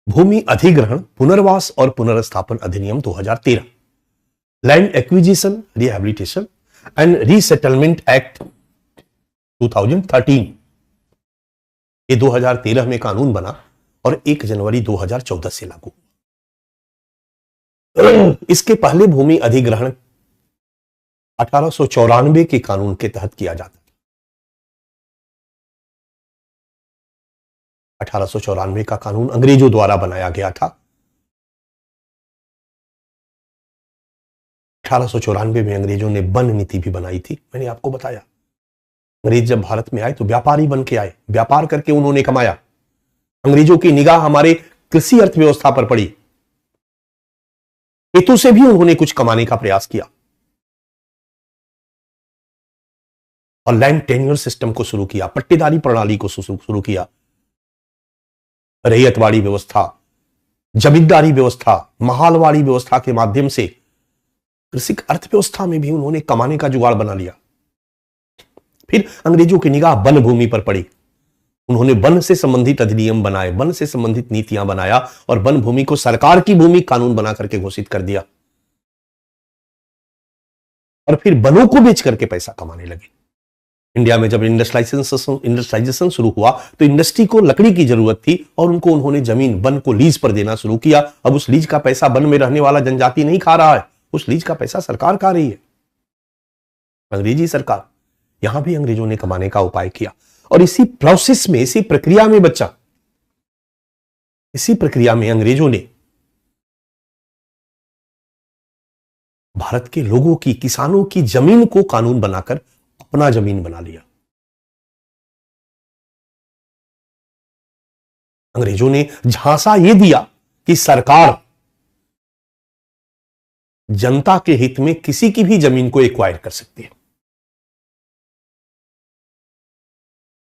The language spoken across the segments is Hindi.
भूमि अधिग्रहण, पुनर्वास और पुनर्स्थापन अधिनियम 2013, land acquisition, rehabilitation and resettlement act 2013, ये 2013 में कानून बना और 1 जनवरी 2014 से लागू। इसके पहले भूमि अधिग्रहण 1894 के कानून के तहत किया जाता था। 1894 का कानून अंग्रेजों द्वारा बनाया गया था। 1894 में अंग्रेजों ने वन नीति भी बनाई थी। मैंने आपको बताया, अंग्रेज जब भारत में आए तो व्यापारी बन के आए, व्यापार करके उन्होंने कमाया। अंग्रेजों की निगाह हमारे कृषि अर्थव्यवस्था पर पड़ी, हेतु से भी उन्होंने कुछ कमाने का प्रयास किया और लैंड टेन्योर सिस्टम को शुरू किया, पट्टेदारी प्रणाली को शुरू किया, रैयतवाड़ी व्यवस्था, जमींदारी व्यवस्था, महालवाड़ी व्यवस्था के माध्यम से कृषि अर्थव्यवस्था में भी उन्होंने कमाने का जुगाड़ बना लिया। फिर अंग्रेजों की निगाह वन भूमि पर पड़ी, उन्होंने वन से संबंधित अधिनियम बनाए, वन से संबंधित नीतियां बनाया और वन भूमि को सरकार की भूमि कानून बना करके घोषित कर दिया और फिर वनों को बेच करके पैसा कमाने लगे। इंडिया में जब इंडस्ट्रियलाइजेशन शुरू हुआ तो इंडस्ट्री को लकड़ी की जरूरत थी और उन्होंने जमीन वन को लीज पर देना शुरू किया। अब उस लीज का पैसा वन में रहने वाला जनजाति नहीं खा रहा है, उस लीज का पैसा सरकार खा रही है, अंग्रेजी सरकार। यहां भी अंग्रेजों ने कमाने का उपाय किया और इसी प्रोसेस में, इसी प्रक्रिया में बच्चा, इसी प्रक्रिया में अंग्रेजों ने भारत के लोगों की, किसानों की जमीन को कानून बनाकर अपना जमीन बना लिया। अंग्रेजों ने झांसा यह दिया कि सरकार जनता के हित में किसी की भी जमीन को एक्वायर कर सकती है।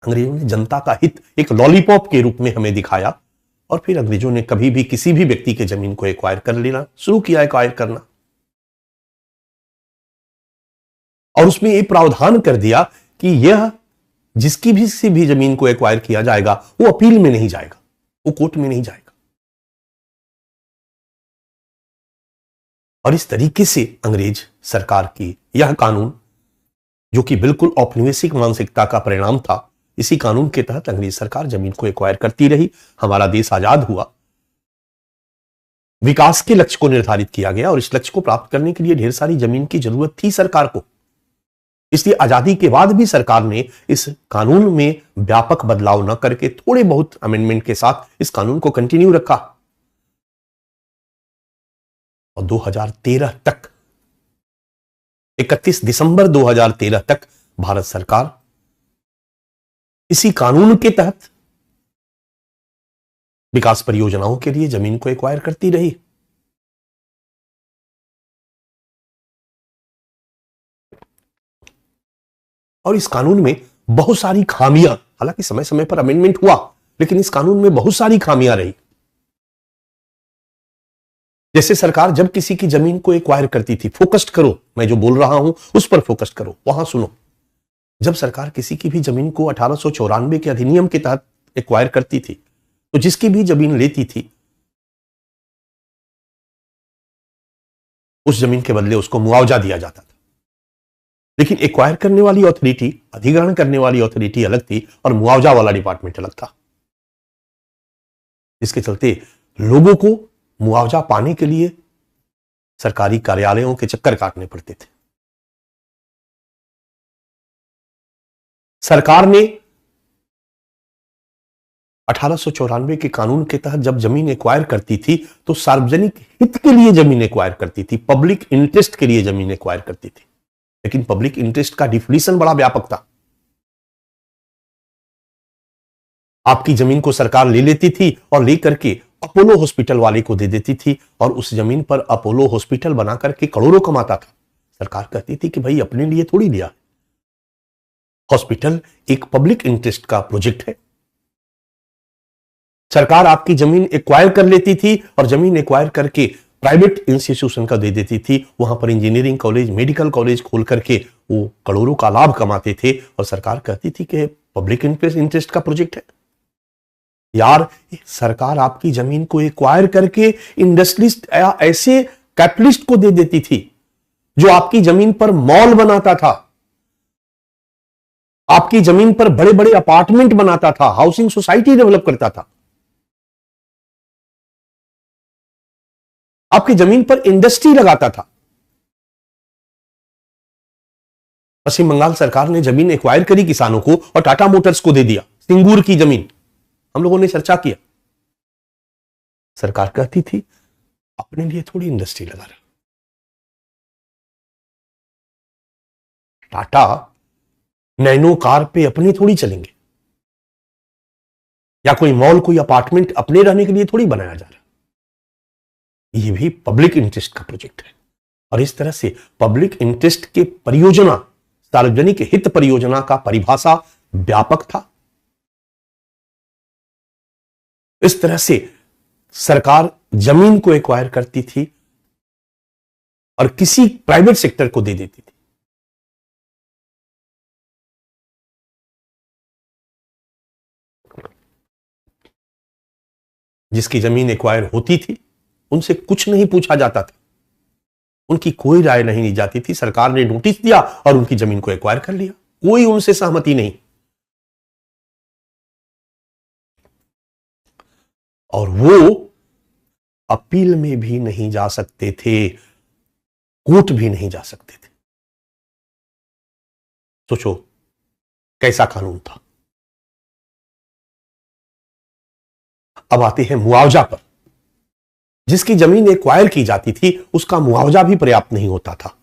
अंग्रेजों ने जनता का हित एक लॉलीपॉप के रूप में हमें दिखाया और फिर अंग्रेजों ने कभी भी किसी भी व्यक्ति के जमीन को एक्वायर कर लेना शुरू किया, एक्वायर करना। और उसमें यह प्रावधान कर दिया कि यह जिसकी भी किसी भी जमीन को एक्वायर किया जाएगा वो अपील में नहीं जाएगा, वो कोर्ट में नहीं जाएगा। और इस तरीके से अंग्रेज सरकार की यह कानून, जो कि बिल्कुल औपनिवेशिक मानसिकता का परिणाम था, इसी कानून के तहत अंग्रेज सरकार जमीन को एक्वायर करती रही। हमारा देश आजाद हुआ, विकास के लक्ष्य को निर्धारित किया गया और इस लक्ष्य को प्राप्त करने के लिए ढेर सारी जमीन की जरूरत थी सरकार को। इसलिए आजादी के बाद भी सरकार ने इस कानून में व्यापक बदलाव न करके थोड़े बहुत अमेंडमेंट के साथ इस कानून को कंटिन्यू रखा और 2013 तक, 31 दिसंबर 2013 तक भारत सरकार इसी कानून के तहत विकास परियोजनाओं के लिए जमीन को एक्वायर करती रही। और इस कानून में बहुत सारी खामियां, हालांकि समय समय पर अमेंडमेंट हुआ, लेकिन इस कानून में बहुत सारी खामियां रही। जैसे सरकार जब किसी की जमीन को एक्वायर करती थी, फोकस्ड करो, मैं जो बोल रहा हूं उस पर फोकस्ड करो, वहां सुनो। जब सरकार किसी की भी जमीन को 1894 के अधिनियम के तहत एक्वायर करती थी तो जिसकी भी जमीन लेती थी उस जमीन के बदले उसको मुआवजा दिया जाता था। लेकिन एक्वायर करने वाली अथॉरिटी, अधिग्रहण करने वाली अथॉरिटी अलग थी और मुआवजा वाला डिपार्टमेंट अलग था। इसके चलते लोगों को मुआवजा पाने के लिए सरकारी कार्यालयों के चक्कर काटने पड़ते थे। सरकार ने 1894 के कानून के तहत जब जमीन एक्वायर करती थी तो सार्वजनिक हित के लिए जमीन एक्वायर करती थी, पब्लिक इंटरेस्ट के लिए जमीन एक्वायर करती थी। लेकिन पब्लिक इंटरेस्ट का डिफिनीशन बड़ा व्यापक था। आपकी जमीन को सरकार ले लेती थी और लेकर के अपोलो हॉस्पिटल वाले को दे देती थी और उस जमीन पर अपोलो हॉस्पिटल बना करके करोड़ों कमाता था। सरकार कहती थी कि भाई अपने लिए थोड़ी लिया, हॉस्पिटल एक पब्लिक इंटरेस्ट का प्रोजेक्ट है। सरकार आपकी जमीन एक्वायर कर लेती थी और जमीन एक्वायर करके प्राइवेट इंस्टीट्यूशन का दे देती थी। वहां पर इंजीनियरिंग कॉलेज, मेडिकल कॉलेज खोल करके वो करोड़ों का लाभ कमाते थे और सरकार कहती थी कि पब्लिक इंटरेस्ट का प्रोजेक्ट है। यार सरकार आपकी जमीन को एक्वायर करके इंडस्ट्रियलिस्ट या ऐसे कैपिटलिस्ट को दे देती थी जो आपकी जमीन पर मॉल बनाता था, आपकी जमीन पर बड़े बड़े अपार्टमेंट बनाता था, हाउसिंग सोसाइटी डेवलप करता था, आपकी जमीन पर इंडस्ट्री लगाता था। पश्चिम बंगाल सरकार ने जमीन एक्वायर करी किसानों को और टाटा मोटर्स को दे दिया सिंगूर की जमीन। हम लोगों ने चर्चा किया, सरकार कहती थी अपने लिए थोड़ी इंडस्ट्री लगा रहा, टाटा नैनो कार पे अपने थोड़ी चलेंगे, या कोई मॉल कोई अपार्टमेंट अपने रहने के लिए थोड़ी बनाया जा रहा। ये भी पब्लिक इंटरेस्ट का प्रोजेक्ट है और इस तरह से पब्लिक इंटरेस्ट के परियोजना, सार्वजनिक हित परियोजना का परिभाषा व्यापक था। इस तरह से सरकार जमीन को एक्वायर करती थी और किसी प्राइवेट सेक्टर को दे देती थी। जिसकी जमीन एक्वायर होती थी उनसे कुछ नहीं पूछा जाता था, उनकी कोई राय नहीं ली जाती थी। सरकार ने नोटिस दिया और उनकी जमीन को एक्वायर कर लिया, कोई उनसे सहमति नहीं। और वो अपील में भी नहीं जा सकते थे, कोर्ट भी नहीं जा सकते थे। सोचो कैसा कानून था। अब आते हैं मुआवजा पर। जिसकी जमीन एक्वायर की जाती थी उसका मुआवजा भी पर्याप्त नहीं होता था।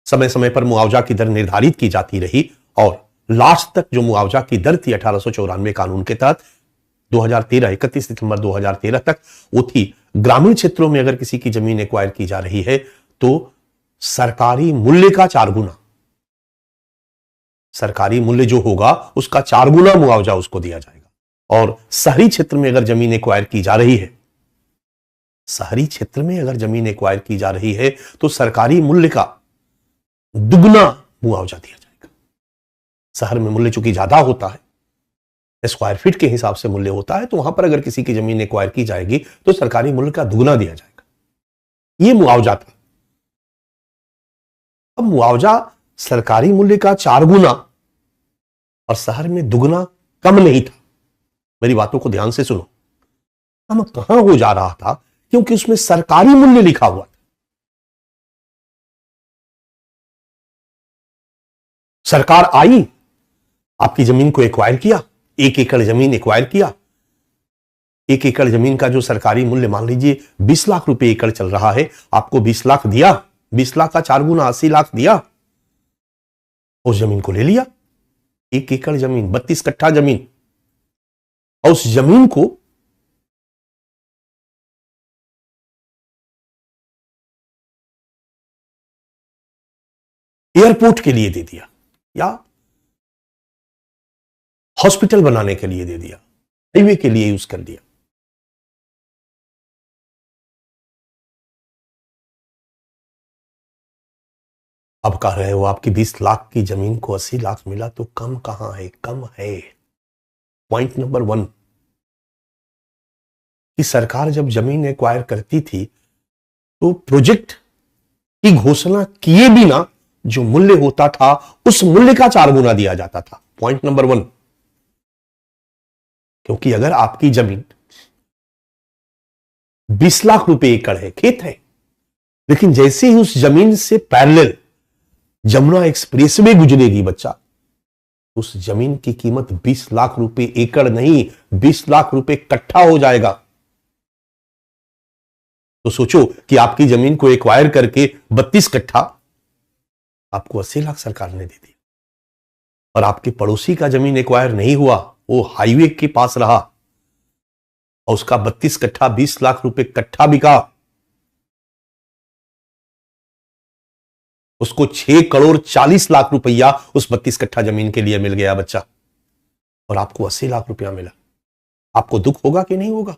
समय समय पर मुआवजा की दर निर्धारित की जाती रही और लास्ट तक जो मुआवजा की दर थी 1894 कानून के तहत 2013 31 दिसंबर 2013 तक वो थी, ग्रामीण क्षेत्रों में अगर किसी की जमीन एक्वायर की जा रही है तो सरकारी मूल्य का 4 गुना, सरकारी मूल्य जो होगा उसका 4 गुना मुआवजा उसको दिया जाएगा। और शहरी क्षेत्र में अगर जमीन एक्वायर की जा रही है, शहरी क्षेत्र में अगर जमीन एक्वायर की जा रही है तो सरकारी मूल्य का दुगना मुआवजा दिया जाएगा। शहर में मूल्य चूंकि ज्यादा होता है, स्क्वायर फीट के हिसाब से मूल्य होता है, तो वहां पर अगर किसी की जमीन एक्वायर की जाएगी तो सरकारी मूल्य का दुगना दिया जाएगा। यह मुआवजा था। अब मुआवजा सरकारी मूल्य का 4 गुना और शहर में दुगना कम नहीं था। मेरी बातों को ध्यान से सुनो, हम कहां हो जा रहा था, क्योंकि उसमें सरकारी मूल्य लिखा हुआ था। सरकार आई, आपकी जमीन को एक्वायर किया, 1 एकड़ जमीन एक्वायर किया। 1 एकड़ जमीन का जो सरकारी मूल्य मान लीजिए 20 लाख रुपए एकड़ चल रहा है, आपको 20 लाख दिया, 20 लाख का 4 गुना 80 लाख दिया, उस जमीन को ले लिया। 1 एकड़ जमीन 32 कट्ठा जमीन, और उस जमीन को एयरपोर्ट के लिए दे दिया या हॉस्पिटल बनाने के लिए दे दिया, हाईवे के लिए यूज कर दिया। अब कह रहे हो आपकी 20 लाख की जमीन को 80 लाख मिला तो कम कहां है? कम है। पॉइंट नंबर 1 कि सरकार जब जमीन एक्वायर करती थी तो प्रोजेक्ट की घोषणा किए बिना जो मूल्य होता था उस मूल्य का 4 गुना दिया जाता था। पॉइंट नंबर 1, क्योंकि अगर आपकी जमीन 20 लाख रुपए एकड़ है, खेत है, लेकिन जैसे ही उस जमीन से पैरेलल जमुना एक्सप्रेसवे गुजरेगी बच्चा, उस जमीन की कीमत 20 लाख रुपए एकड़ नहीं 20 लाख रुपए कट्ठा हो जाएगा। तो सोचो कि आपकी जमीन को एक्वायर करके 32 कट्ठा आपको 80 लाख सरकार ने दे दिया, और आपके पड़ोसी का जमीन एक्वायर नहीं हुआ, वो हाईवे के पास रहा और उसका 32 कट्ठा 20 लाख रुपए कट्ठा बिका। उसको 6 करोड़ 40 लाख रुपया उस 32 कट्ठा जमीन के लिए मिल गया बच्चा, और आपको 80 लाख रुपया मिला। आपको दुख होगा कि नहीं होगा?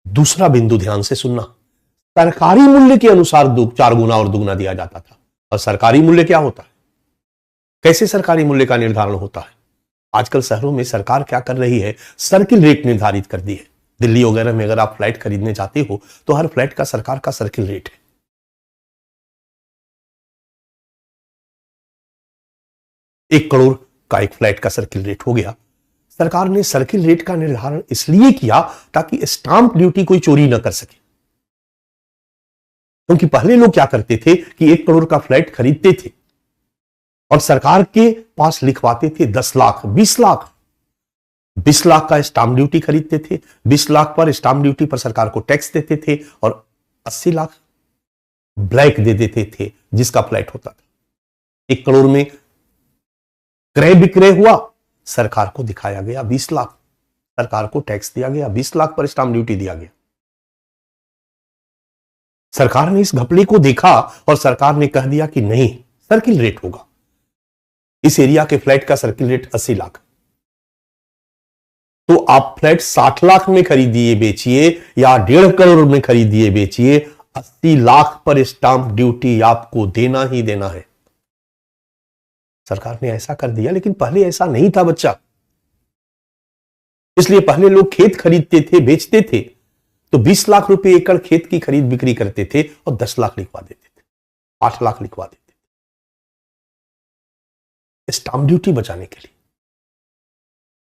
दूसरा बिंदु ध्यान से सुनना, सरकारी मूल्य के अनुसार 4 गुना और दुगना दिया जाता था। और सरकारी मूल्य क्या होता है? कैसे सरकारी मूल्य का निर्धारण होता है? आजकल शहरों में सरकार क्या कर रही है, सर्किल रेट निर्धारित कर दी है। दिल्ली वगैरह में अगर आप फ्लैट खरीदने जाते हो तो हर फ्लैट का सरकार का सर्किल रेट है। 1 करोड़ का एक फ्लैट का सर्किल रेट हो गया। सरकार ने सर्किल रेट का निर्धारण इसलिए किया ताकि स्टांप ड्यूटी कोई चोरी ना कर सके। क्योंकि पहले लोग क्या करते थे कि 1 करोड़ का फ्लैट खरीदते थे और सरकार के पास लिखवाते थे 10 लाख, 20 लाख, 20 लाख का स्टांप ड्यूटी खरीदते थे। 20 लाख पर स्टांप ड्यूटी पर सरकार को टैक्स देते थे और 80 लाख ब्लैक दे देते थे जिसका फ्लैट होता था। 1 करोड़ में क्रय विक्रय हुआ, सरकार को दिखाया गया 20 लाख, सरकार को टैक्स दिया गया, 20 लाख पर स्टांप ड्यूटी दिया गया। सरकार ने इस घपले को देखा और सरकार ने कह दिया कि नहीं, सर्किल रेट होगा। इस एरिया के फ्लैट का सर्किल रेट 80 लाख, तो आप फ्लैट 60 लाख में खरीदिए बेचिए या 1.5 करोड़ में खरीदिए बेचिए, 80 लाख पर स्टांप ड्यूटी आपको देना ही देना है। सरकार ने ऐसा कर दिया, लेकिन पहले ऐसा नहीं था बच्चा। इसलिए पहले लोग खेत खरीदते थे, बेचते थे तो 20 लाख रुपए एकड़ खेत की खरीद बिक्री करते थे और 10 लाख लिखवा देते थे, 8 लाख लिखवा देते थे स्टांप ड्यूटी बचाने के लिए।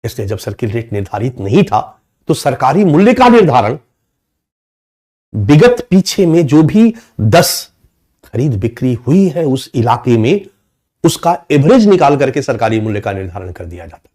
इसलिए जब सर्किल रेट निर्धारित नहीं था तो सरकारी मूल्य का निर्धारण विगत पीछे में जो भी 10 खरीद बिक्री हुई है उस इलाके में, उसका एवरेज निकाल करके सरकारी मूल्य का निर्धारण कर दिया जाता था।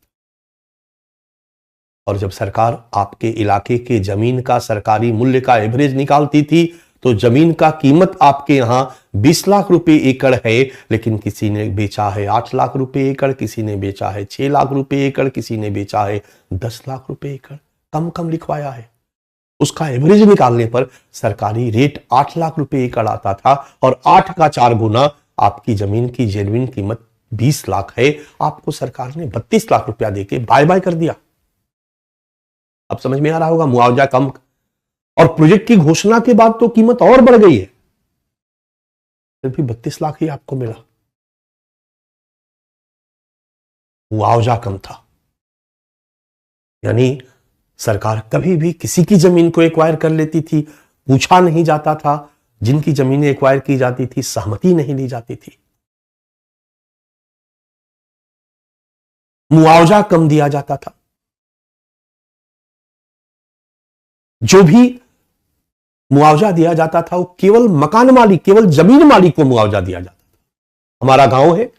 और जब सरकार आपके इलाके के जमीन का सरकारी मूल्य का एवरेज निकालती थी तो जमीन का कीमत आपके यहां 20 लाख रुपए एकड़ है, लेकिन किसी ने बेचा है 8 लाख रुपए एकड़, किसी ने बेचा है 6 लाख रुपए एकड़, किसी ने बेचा है 10 लाख रुपए एकड़, कम कम लिखवाया है। उसका एवरेज निकालने पर सरकारी रेट 8 लाख रुपए एकड़ आता था और 8 का 4 गुना आपकी जमीन की जेन्युइन कीमत 20 लाख है, आपको सरकार ने 32 लाख रुपया देके बाय बाय कर दिया। अब समझ में आ रहा होगा, मुआवजा कम, और प्रोजेक्ट की घोषणा के बाद तो कीमत और बढ़ गई है, फिर भी 32 लाख ही आपको मिला। मुआवजा कम था। यानी सरकार कभी भी किसी की जमीन को एक्वायर कर लेती थी, पूछा नहीं जाता था। जिनकी जमीनें एक्वायर की जाती थी सहमति नहीं ली जाती थी, मुआवजा कम दिया जाता था। जो भी मुआवजा दिया जाता था वो केवल मकान मालिक, केवल जमीन मालिक को मुआवजा दिया जाता था। हमारा गांव है,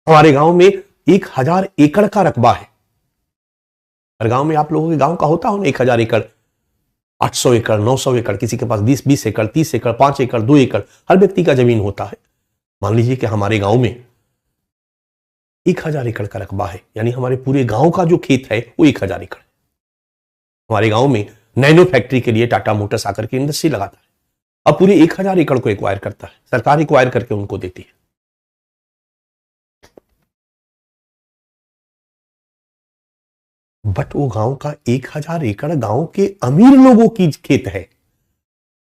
हमारे गांव में 1000 एकड़ का रकबा है। हर गांव में आप लोगों के गांव का होता हो ना 1000 एकड़, 800 एकड़, 900 एकड़, किसी के पास 20 एकड़, 30 एकड़, 5 एकड़, 2 एकड़, हर व्यक्ति का जमीन होता है। मान लीजिए कि हमारे गांव में 1000 एकड़ का रकबा है, यानी हमारे पूरे गांव का जो खेत है वो 1000 एकड़ है। हमारे गांव में नैनो फैक्ट्री के लिए टाटा मोटर्स आकर के इंडस्ट्री लगाता है। अब पूरे 1000 एकड़ को एक्वायर करता है, सरकार एक्वायर करके उनको देती है। बट वो गांव का 1000 एकड़ गांव के अमीर लोगों की खेत है,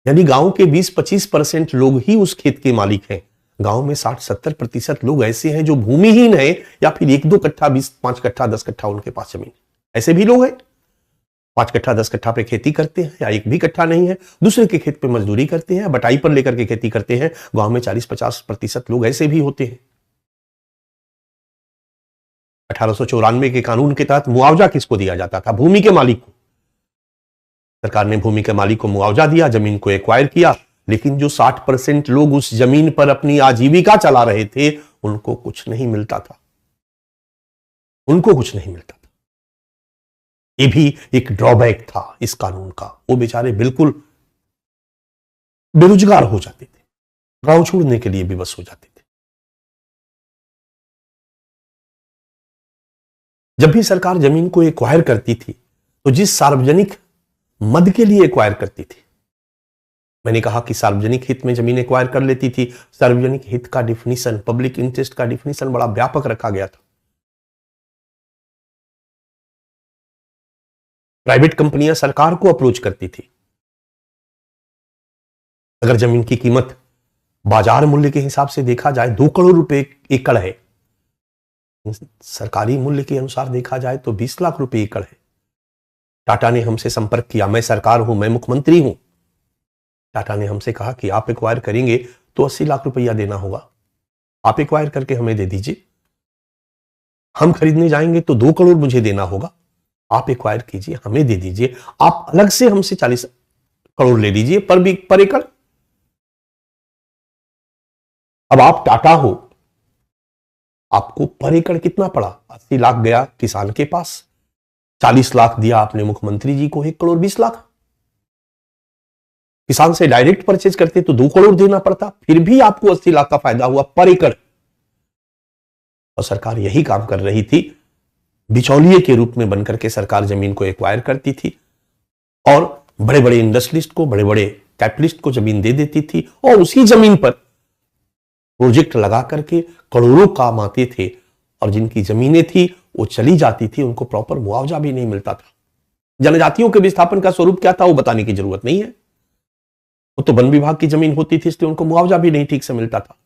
यानी गांव के 20-25% लोग ही उस खेत के मालिक हैं। गांव में 60-70% लोग ऐसे हैं जो भूमिहीन है, या फिर 1-2 कट्ठा, 5 कट्ठा, 10 कट्ठा उनके पास जमीन। ऐसे भी लोग हैं 5 कट्ठा 10 कट्ठा पे खेती करते हैं, या 1 भी कट्ठा नहीं है, दूसरे के खेत पे मजदूरी करते हैं, बटाई पर लेकर के खेती करते हैं। गांव में 40-50% लोग ऐसे भी होते हैं। 1894 के कानून के तहत मुआवजा किसको दिया जाता था? भूमि के मालिक को। सरकार ने भूमि के मालिक को मुआवजा दिया, जमीन को एक्वायर किया, लेकिन जो 60% लोग उस जमीन पर अपनी आजीविका चला रहे थे उनको कुछ नहीं मिलता था, उनको कुछ नहीं मिलता था। ये भी एक ड्रॉबैक था इस कानून का। वो बेचारे बिल्कुल बेरोजगार हो जाते थे, गांव छोड़ने के लिए विवश हो जाते थे। जब भी सरकार जमीन को एक्वायर करती थी तो जिस सार्वजनिक मद के लिए एक्वायर करती थी, मैंने कहा कि सार्वजनिक हित में जमीन एक्वायर कर लेती थी। सार्वजनिक हित का डिफिनीशन, पब्लिक इंटरेस्ट का डिफिनीशन बड़ा व्यापक रखा गया था। प्राइवेट कंपनियां सरकार को अप्रोच करती थी। अगर जमीन की कीमत बाजार मूल्य के हिसाब से देखा जाए 2 करोड़ रुपए एकड़ है, सरकारी मूल्य के अनुसार देखा जाए तो 20 लाख रुपए एकड़ है। टाटा ने हमसे संपर्क किया, मैं सरकार हूं, मैं मुख्यमंत्री हूं। टाटा ने हमसे कहा कि आप एक्वायर करेंगे तो 80 लाख रुपया देना होगा, आप एक्वायर करके हमें दे दीजिए। हम खरीदने जाएंगे तो 2 करोड़ मुझे देना होगा, आप एक्वायर कीजिए, हमें दे दीजिए। आप अलग से हमसे 40 करोड़ ले लीजिए पर एकड़। अब आप टाटा हो, आपको पर एकड़ कितना पड़ा? 80 लाख गया किसान के पास, 40 लाख दिया आपने मुख्यमंत्री जी को, 1 करोड़ 20 लाख। किसान से डायरेक्ट परचेज करते तो 2 करोड़ देना पड़ता, फिर भी आपको 80 लाख का फायदा हुआ पर एकड़। और सरकार यही काम कर रही थी, बिचौलिए के रूप में बनकर के सरकार जमीन को एक्वायर करती थी और बड़े बड़े इंडस्ट्रियलिस्ट को, बड़े बड़े कैपिटलिस्ट को जमीन दे देती थी और उसी जमीन पर प्रोजेक्ट लगा करके करोड़ों काम आते थे। और जिनकी जमीनें थी वो चली जाती थी, उनको प्रॉपर मुआवजा भी नहीं मिलता था। जनजातियों के विस्थापन का स्वरूप क्या था वो बताने की जरूरत नहीं है, वो तो वन विभाग की जमीन होती थी, इसलिए उनको मुआवजा भी नहीं ठीक से मिलता था।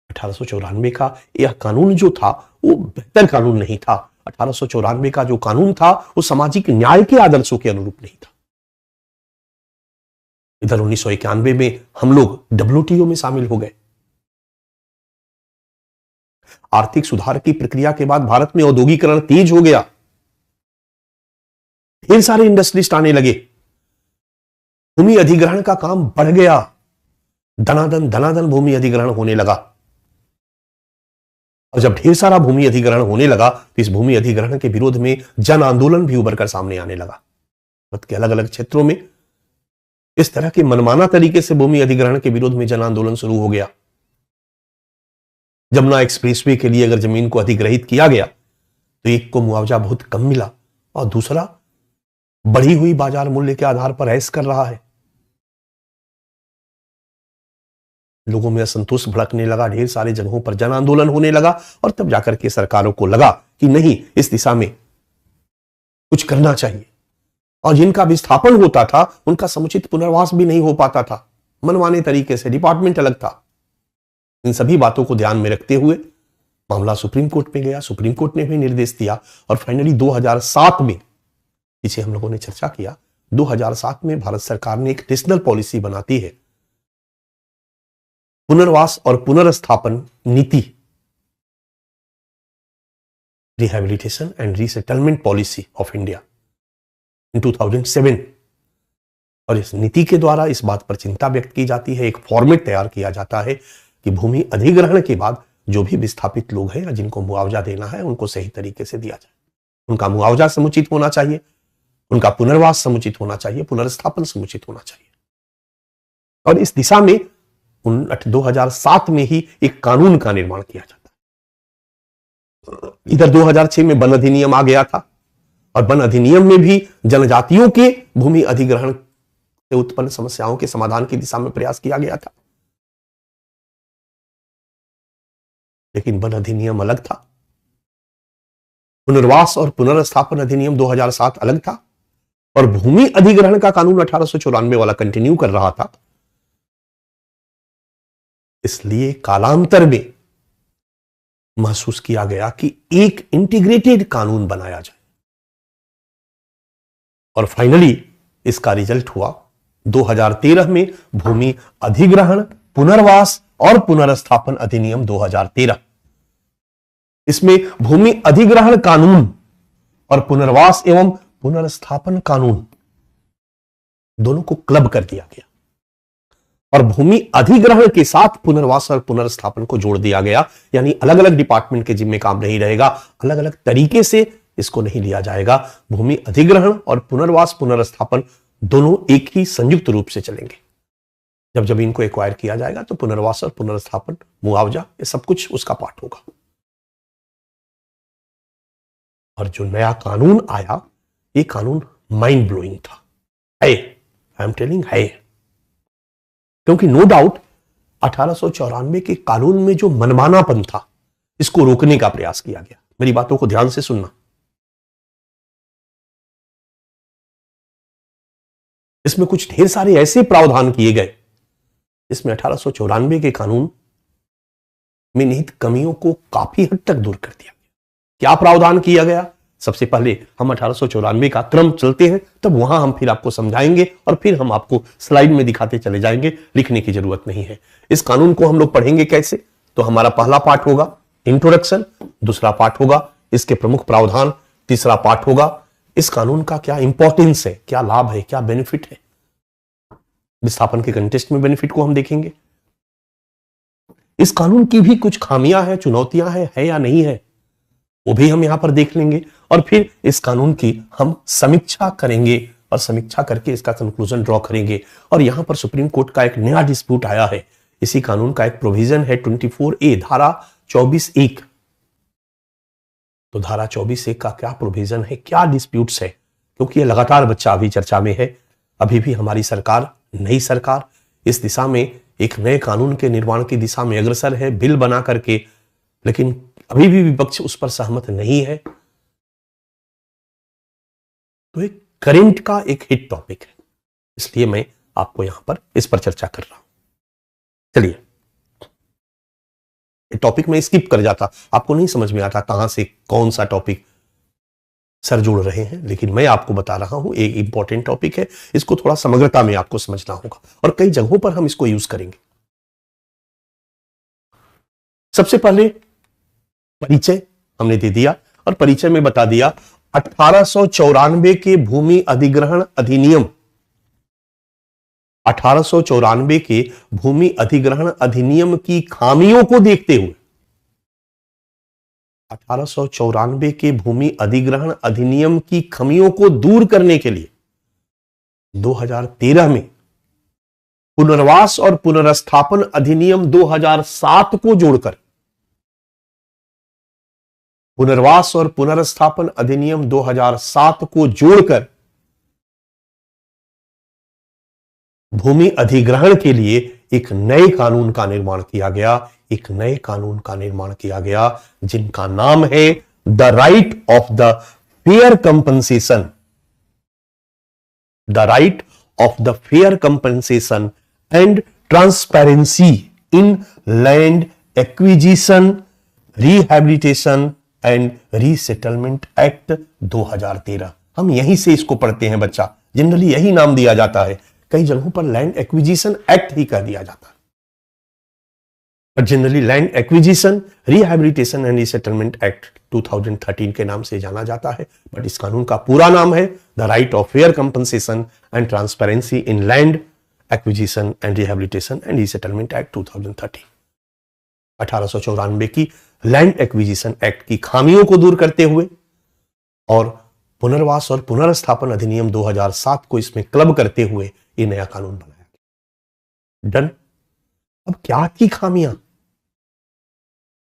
1894 का यह कानून जो था वो बेहतर कानून नहीं था। 1894 का जो कानून था वो सामाजिक न्याय के आदर्शों के अनुरूप नहीं था। इधर 1991 में हम लोग WTO में शामिल हो गए। आर्थिक सुधार की प्रक्रिया के बाद भारत में औद्योगिकरण तेज हो गया, ढेर सारे इंडस्ट्रिस्ट आने लगे, भूमि अधिग्रहण का काम बढ़ गया, धनाधन भूमि अधिग्रहण होने लगा। और जब ढेर सारा भूमि अधिग्रहण होने लगा तो इस भूमि अधिग्रहण के विरोध में जन आंदोलन भी उभर कर सामने आने लगा। भारत के अलग अलग क्षेत्रों में इस तरह के मनमाना तरीके से भूमि अधिग्रहण के विरोध में जन आंदोलन शुरू हो गया। जमुना एक्सप्रेसवे के लिए अगर जमीन को अधिग्रहित किया गया तो एक को मुआवजा बहुत कम मिला और दूसरा बढ़ी हुई बाजार मूल्य के आधार पर ऐश कर रहा है। लोगों में असंतोष भड़कने लगा, ढेर सारे जगहों पर जन आंदोलन होने लगा और तब जाकर के सरकारों को लगा कि नहीं, इस दिशा में कुछ करना चाहिए। और जिनका विस्थापन होता था उनका समुचित पुनर्वास भी नहीं हो पाता था, मनमाने तरीके से, डिपार्टमेंट अलग था। इन सभी बातों को ध्यान में रखते हुए मामला सुप्रीम कोर्ट में गया। सुप्रीम कोर्ट ने भी निर्देश दिया और फाइनली 2007 में, पीछे हम लोगों ने चर्चा किया, 2007 में भारत सरकार ने एक नेशनल पॉलिसी बनाती है, पुनर्वास और पुनर्स्थापन नीति, rehabilitation and resettlement policy of India in 2007। और इस नीति के द्वारा इस बात पर चिंता व्यक्त की जाती है, एक फॉर्मेट तैयार किया जाता है कि भूमि अधिग्रहण के बाद जो भी विस्थापित लोग हैं या जिनको मुआवजा देना है उनको सही तरीके से दिया जाए। उनका मुआवजा समुचित होना चाहिए, उनका पुनर्वास समुचित होना चाहिए, पुनर्स्थापन समुचित होना चाहिए। और इस दिशा में 2007 में ही एक कानून का निर्माण किया जाता है। इधर 2006 में वन अधिनियम आ गया था और वन अधिनियम में भी जनजातियों के भूमि अधिग्रहण से उत्पन्न समस्याओं के समाधान की दिशा में प्रयास किया गया था। लेकिन वन अधिनियम अलग था, पुनर्वास और पुनर्स्थापन अधिनियम 2007 अलग था और भूमि अधिग्रहण का कानून 1894 वाला कंटिन्यू कर रहा था। इसलिए कालांतर में महसूस किया गया कि एक इंटीग्रेटेड कानून बनाया जाए और फाइनली इसका रिजल्ट हुआ 2013 में भूमि अधिग्रहण, पुनर्वास और पुनर्स्थापन अधिनियम 2013। इसमें भूमि अधिग्रहण कानून और पुनर्वास एवं पुनर्स्थापन कानून दोनों को क्लब कर दिया गया और भूमि अधिग्रहण के साथ पुनर्वास और पुनर्स्थापन को जोड़ दिया गया। यानी अलग अलग डिपार्टमेंट के जिम्मे काम नहीं रहेगा, अलग अलग तरीके से इसको नहीं लिया जाएगा। भूमि अधिग्रहण और पुनर्वास पुनर्स्थापन दोनों एक ही संयुक्त रूप से चलेंगे। जब जमीन को एक्वायर किया जाएगा तो पुनर्वास और पुनर्स्थापन, मुआवजा, ये सब कुछ उसका पार्ट होगा। और जो नया कानून आया, ये कानून माइंड ब्लोइंग था, है, आई एम टेलिंग है, क्योंकि नो डाउट 1894 के कानून में जो मनमानापन था इसको रोकने का प्रयास किया गया। मेरी बातों को ध्यान से सुनना। इसमें कुछ ढेर सारे ऐसे प्रावधान किए गए इसमें 1894 के कानून में निहित कमियों को काफी हद तक दूर कर दिया गया। क्या प्रावधान किया गया? सबसे पहले हम 1894 का क्रम चलते हैं, तब वहां हम फिर आपको समझाएंगे और फिर हम आपको स्लाइड में दिखाते चले जाएंगे, लिखने की जरूरत नहीं है। इस कानून को हम लोग पढ़ेंगे कैसे? तो हमारा पहला पार्ट होगा इंट्रोडक्शन, दूसरा पार्ट होगा इसके प्रमुख प्रावधान, तीसरा पार्ट होगा इस कानून का क्या इंपॉर्टेंस है, क्या लाभ है, क्या बेनिफिट है। विस्थापन के कंटेस्ट में बेनिफिट को हम देखेंगे। इस कानून की भी कुछ खामियां हैं, चुनौतियां हैं, है या नहीं है, वो भी हम यहां पर देख लेंगे। और फिर इस कानून की हम समीक्षा करेंगे और समीक्षा करके इसका कंक्लूजन ड्रॉ करेंगे। और यहां पर सुप्रीम कोर्ट का एक नया डिस्प्यूट आया है। इसी कानून का एक प्रोविजन है 24A, धारा 24(1). तो धारा 24(1) का क्या प्रोविजन है, क्या डिस्प्यूट्स है, क्योंकि ये लगातार बच्चा अभी चर्चा में है। अभी भी हमारी सरकार, नई सरकार इस दिशा में एक नए कानून के निर्माण की दिशा में अग्रसर है, बिल बना करके, लेकिन अभी भी विपक्ष उस पर सहमत नहीं है। तो एक करंट का एक हिट टॉपिक है, इसलिए मैं आपको यहां पर इस पर चर्चा कर रहा हूं। चलिए, टॉपिक में स्किप कर जाता, आपको नहीं समझ में आता कहां से कौन सा टॉपिक सर जोड़ रहे हैं, लेकिन मैं आपको बता रहा हूं एक इंपॉर्टेंट टॉपिक है, इसको थोड़ा समग्रता में आपको समझना होगा और कई जगहों पर हम इसको यूज करेंगे। सबसे पहले परिचय हमने दे दिया और परिचय में बता दिया 1894 के भूमि अधिग्रहण अधिनियम, 1894 के भूमि अधिग्रहण अधिनियम की खामियों को देखते हुए, 1894 के भूमि अधिग्रहण अधिनियम की खामियों को दूर करने के लिए 2013 में पुनर्वास और पुनर्स्थापन अधिनियम 2007 को जोड़कर, पुनर्वास और पुनर्स्थापन अधिनियम 2007 को जोड़कर भूमि अधिग्रहण के लिए एक नए कानून का निर्माण किया गया, एक नए कानून का निर्माण किया गया जिनका नाम है the right of the fair compensation, the right of the fair compensation and transparency in land acquisition, rehabilitation and resettlement act 2013। हम यहीं से इसको पढ़ते हैं बच्चा, जनरली यही नाम दिया जाता है, कई जगहों पर लैंड एक्विजिशन एक्ट ही कह दिया जाता है, पर generally land acquisition, rehabilitation and resettlement act 2013 के नाम से जाना जाता है। बट इस कानून का पूरा नाम है the right of fair compensation and transparency in land acquisition and rehabilitation and resettlement act 2013। 1894 की लैंड एक्विजिशन एक्ट की खामियों को दूर करते हुए और पुनर्वास और पुनर्स्थापन अधिनियम 2007 को इसमें क्लब करते हुए ये नया कानून बनाया गया। डन। अब क्या थी खामियां?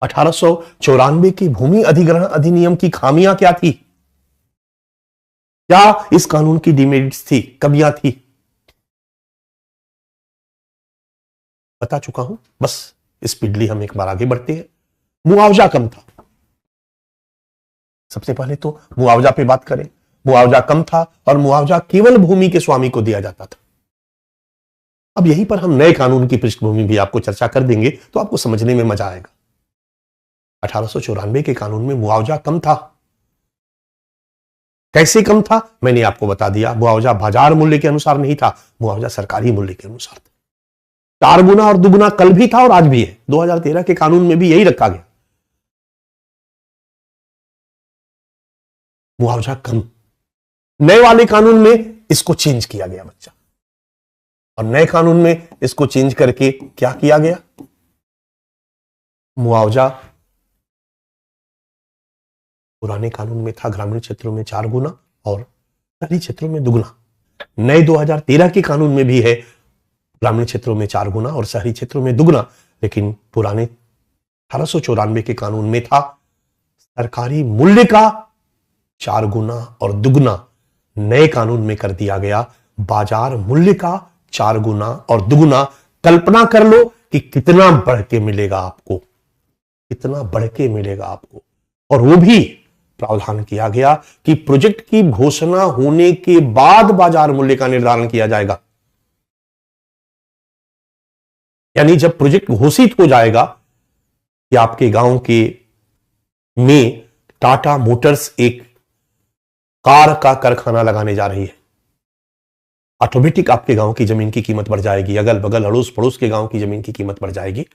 1894 की भूमि अधिग्रहण अधिनियम की खामियां क्या थी? क्या इस कानून की डिमेरिट्स थी, कमियां थी? बता चुका हूं, बस स्पीडली हम एक बार आगे बढ़ते हैं। मुआवजा कम था। सबसे पहले तो मुआवजा पे बात करें। मुआवजा कम था और मुआवजा केवल भूमि के स्वामी को दिया जाता था। अब यहीं पर हम नए कानून की पृष्ठभूमि भी आपको चर्चा कर देंगे तो आपको समझने में मजा आएगा। 1894 के कानून में मुआवजा कम था। कैसे कम था? मैंने आपको बता दिया, मुआवजा बाजार मूल्य के अनुसार नहीं था, मुआवजा सरकारी मूल्य के अनुसार था। 4 गुना और दुगुना कल भी था और आज भी है। 2013 के कानून में भी यही रखा गया, मुआवजा कम। नए वाले कानून में इसको चेंज किया गया बच्चा, और नए कानून में इसको चेंज करके क्या किया गया? मुआवजा पुराने कानून में था ग्रामीण क्षेत्रों में 4 गुना और शहरी क्षेत्रों में दुगुना। नए 2013 के कानून में भी है ग्रामीण क्षेत्रों में 4 गुना और शहरी क्षेत्रों में दुगुना, लेकिन पुराने 1894 के कानून में था सरकारी मूल्य का 4 गुना और दुगुना। नए कानून में कर दिया गया बाजार मूल्य का 4 गुना और दुगुना। कल्पना कर लो कि कितना बढ़ के मिलेगा आपको, कितना बढ़ के मिलेगा आपको। और वो भी प्रावधान किया गया कि प्रोजेक्ट की घोषणा होने के बाद बाजार मूल्य का निर्धारण किया जाएगा। यानी जब प्रोजेक्ट घोषित हो जाएगा कि आपके गांव के में टाटा मोटर्स एक कार का कारखाना लगाने जा रही है, ऑटोमेटिक आपके गांव की जमीन की कीमत बढ़ जाएगी, अगल बगल अड़ोस पड़ोस के गांव की जमीन की कीमत बढ़ जाएगी।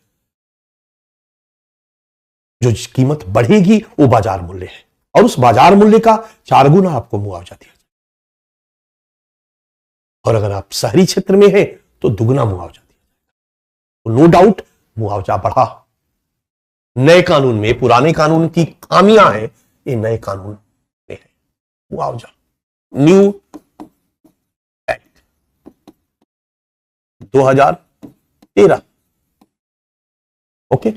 जो कीमत बढ़ेगी वो बाजार मूल्य है, और उस बाजार मूल्य का 4 गुना आपको मुआवजा दिया जाए, और अगर आप शहरी क्षेत्र में हैं तो दुगना मुआवजा दिया जाएगा। तो नो डाउट मुआवजा बढ़ा। नए कानून में पुराने कानून की खामियां हैं, ये नए कानून में है। मुआवजा न्यू एक्ट 2013। ओके,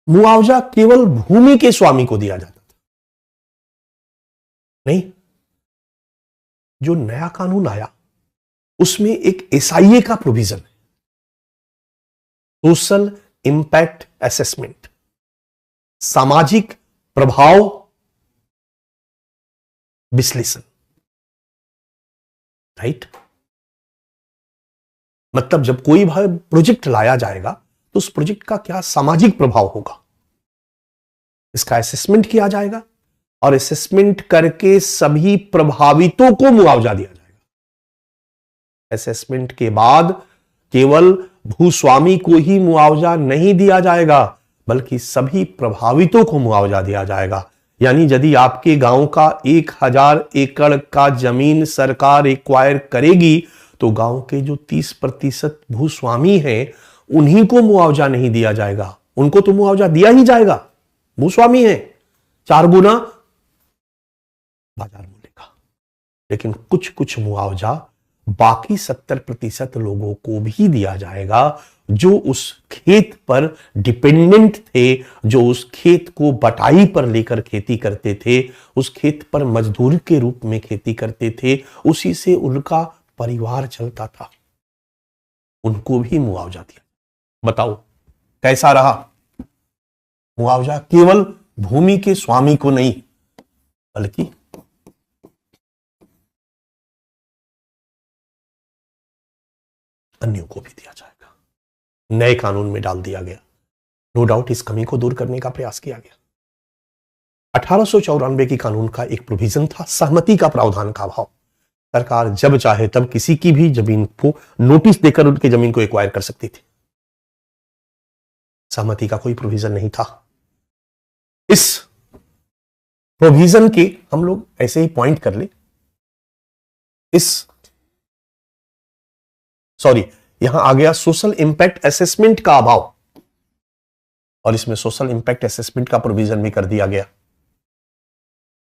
मुआवजा केवल भूमि के स्वामी को दिया जाता था, नहीं, जो नया कानून आया उसमें एक एसआईए का प्रोविजन है, सोशल इंपैक्ट असेसमेंट, सामाजिक प्रभाव विश्लेषण, राइट। मतलब जब कोई प्रोजेक्ट लाया जाएगा तो उस प्रोजेक्ट का क्या सामाजिक प्रभाव होगा, इसका असेसमेंट किया जाएगा, और असेसमेंट करके सभी प्रभावितों को मुआवजा दिया जाएगा। असेसमेंट के बाद केवल भूस्वामी को ही मुआवजा नहीं दिया जाएगा, बल्कि सभी प्रभावितों को मुआवजा दिया जाएगा। यानी यदि आपके गांव का 1000 एकड़ का जमीन सरकार एक्वायर करेगी तो गांव के जो 30% भूस्वामी हैं उन्हीं को मुआवजा नहीं दिया जाएगा, उनको तो मुआवजा दिया ही जाएगा, भूस्वामी है, 4 गुना बाजार मूल्य का। लेकिन कुछ कुछ मुआवजा बाकी 70% लोगों को भी दिया जाएगा जो उस खेत पर डिपेंडेंट थे, जो उस खेत को बटाई पर लेकर खेती करते थे, उस खेत पर मजदूर के रूप में खेती करते थे, उसी से उनका परिवार चलता था, उनको भी मुआवजा दिया। बताओ कैसा रहा? मुआवजा केवल भूमि के स्वामी को नहीं, बल्कि अन्यों को भी दिया जाएगा। नए कानून में डाल दिया गया। नो डाउट इस कमी को दूर करने का प्रयास किया गया। 1894 की कानून का एक प्रोविजन था सहमति का प्रावधान का अभाव। सरकार जब चाहे तब किसी की भी जमीन को नोटिस देकर उनकी जमीन को एक्वायर कर सकती थी। सहमति का कोई प्रोविजन नहीं था। इस प्रोविजन के हम लोग ऐसे ही पॉइंट कर ले, यहां आ गया सोशल इंपैक्ट असेसमेंट का अभाव, और इसमें सोशल इंपैक्ट असेसमेंट का प्रोविजन भी कर दिया गया,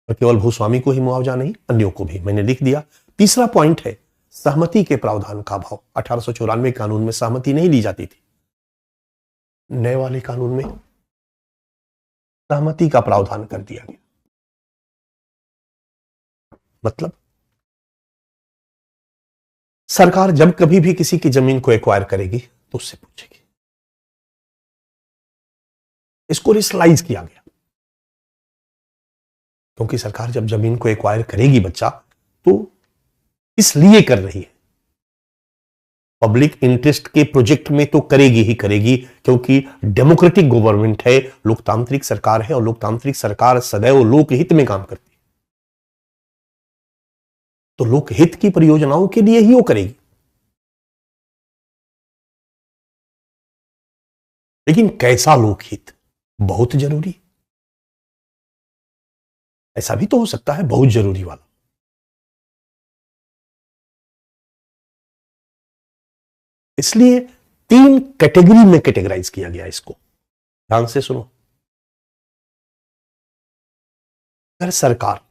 और केवल भूस्वामी को ही मुआवजा नहीं, अन्यों को भी मैंने लिख दिया। तीसरा पॉइंट है सहमति के प्रावधान का अभाव। 1894 कानून में सहमति नहीं ली जाती थी, नए वाले कानून में सहमति का प्रावधान कर दिया गया। मतलब सरकार जब कभी भी किसी की जमीन को एक्वायर करेगी तो उससे पूछेगी। इसको रेशनलाइज किया गया, क्योंकि सरकार जब जमीन को एक्वायर करेगी बच्चा, तो इसलिए कर रही है, पब्लिक इंटरेस्ट के प्रोजेक्ट में तो करेगी ही करेगी, क्योंकि डेमोक्रेटिक गवर्नमेंट है, लोकतांत्रिक सरकार है, और लोकतांत्रिक सरकार सदैव लोकहित में काम करती है, तो लोकहित की परियोजनाओं के लिए ही वो करेगी। लेकिन कैसा लोकहित? बहुत जरूरी, ऐसा भी तो हो सकता है बहुत जरूरी वाला। इसलिए 3 कैटेगरी में कैटेगराइज किया गया इसको। ध्यान से सुनो। अगर सरकार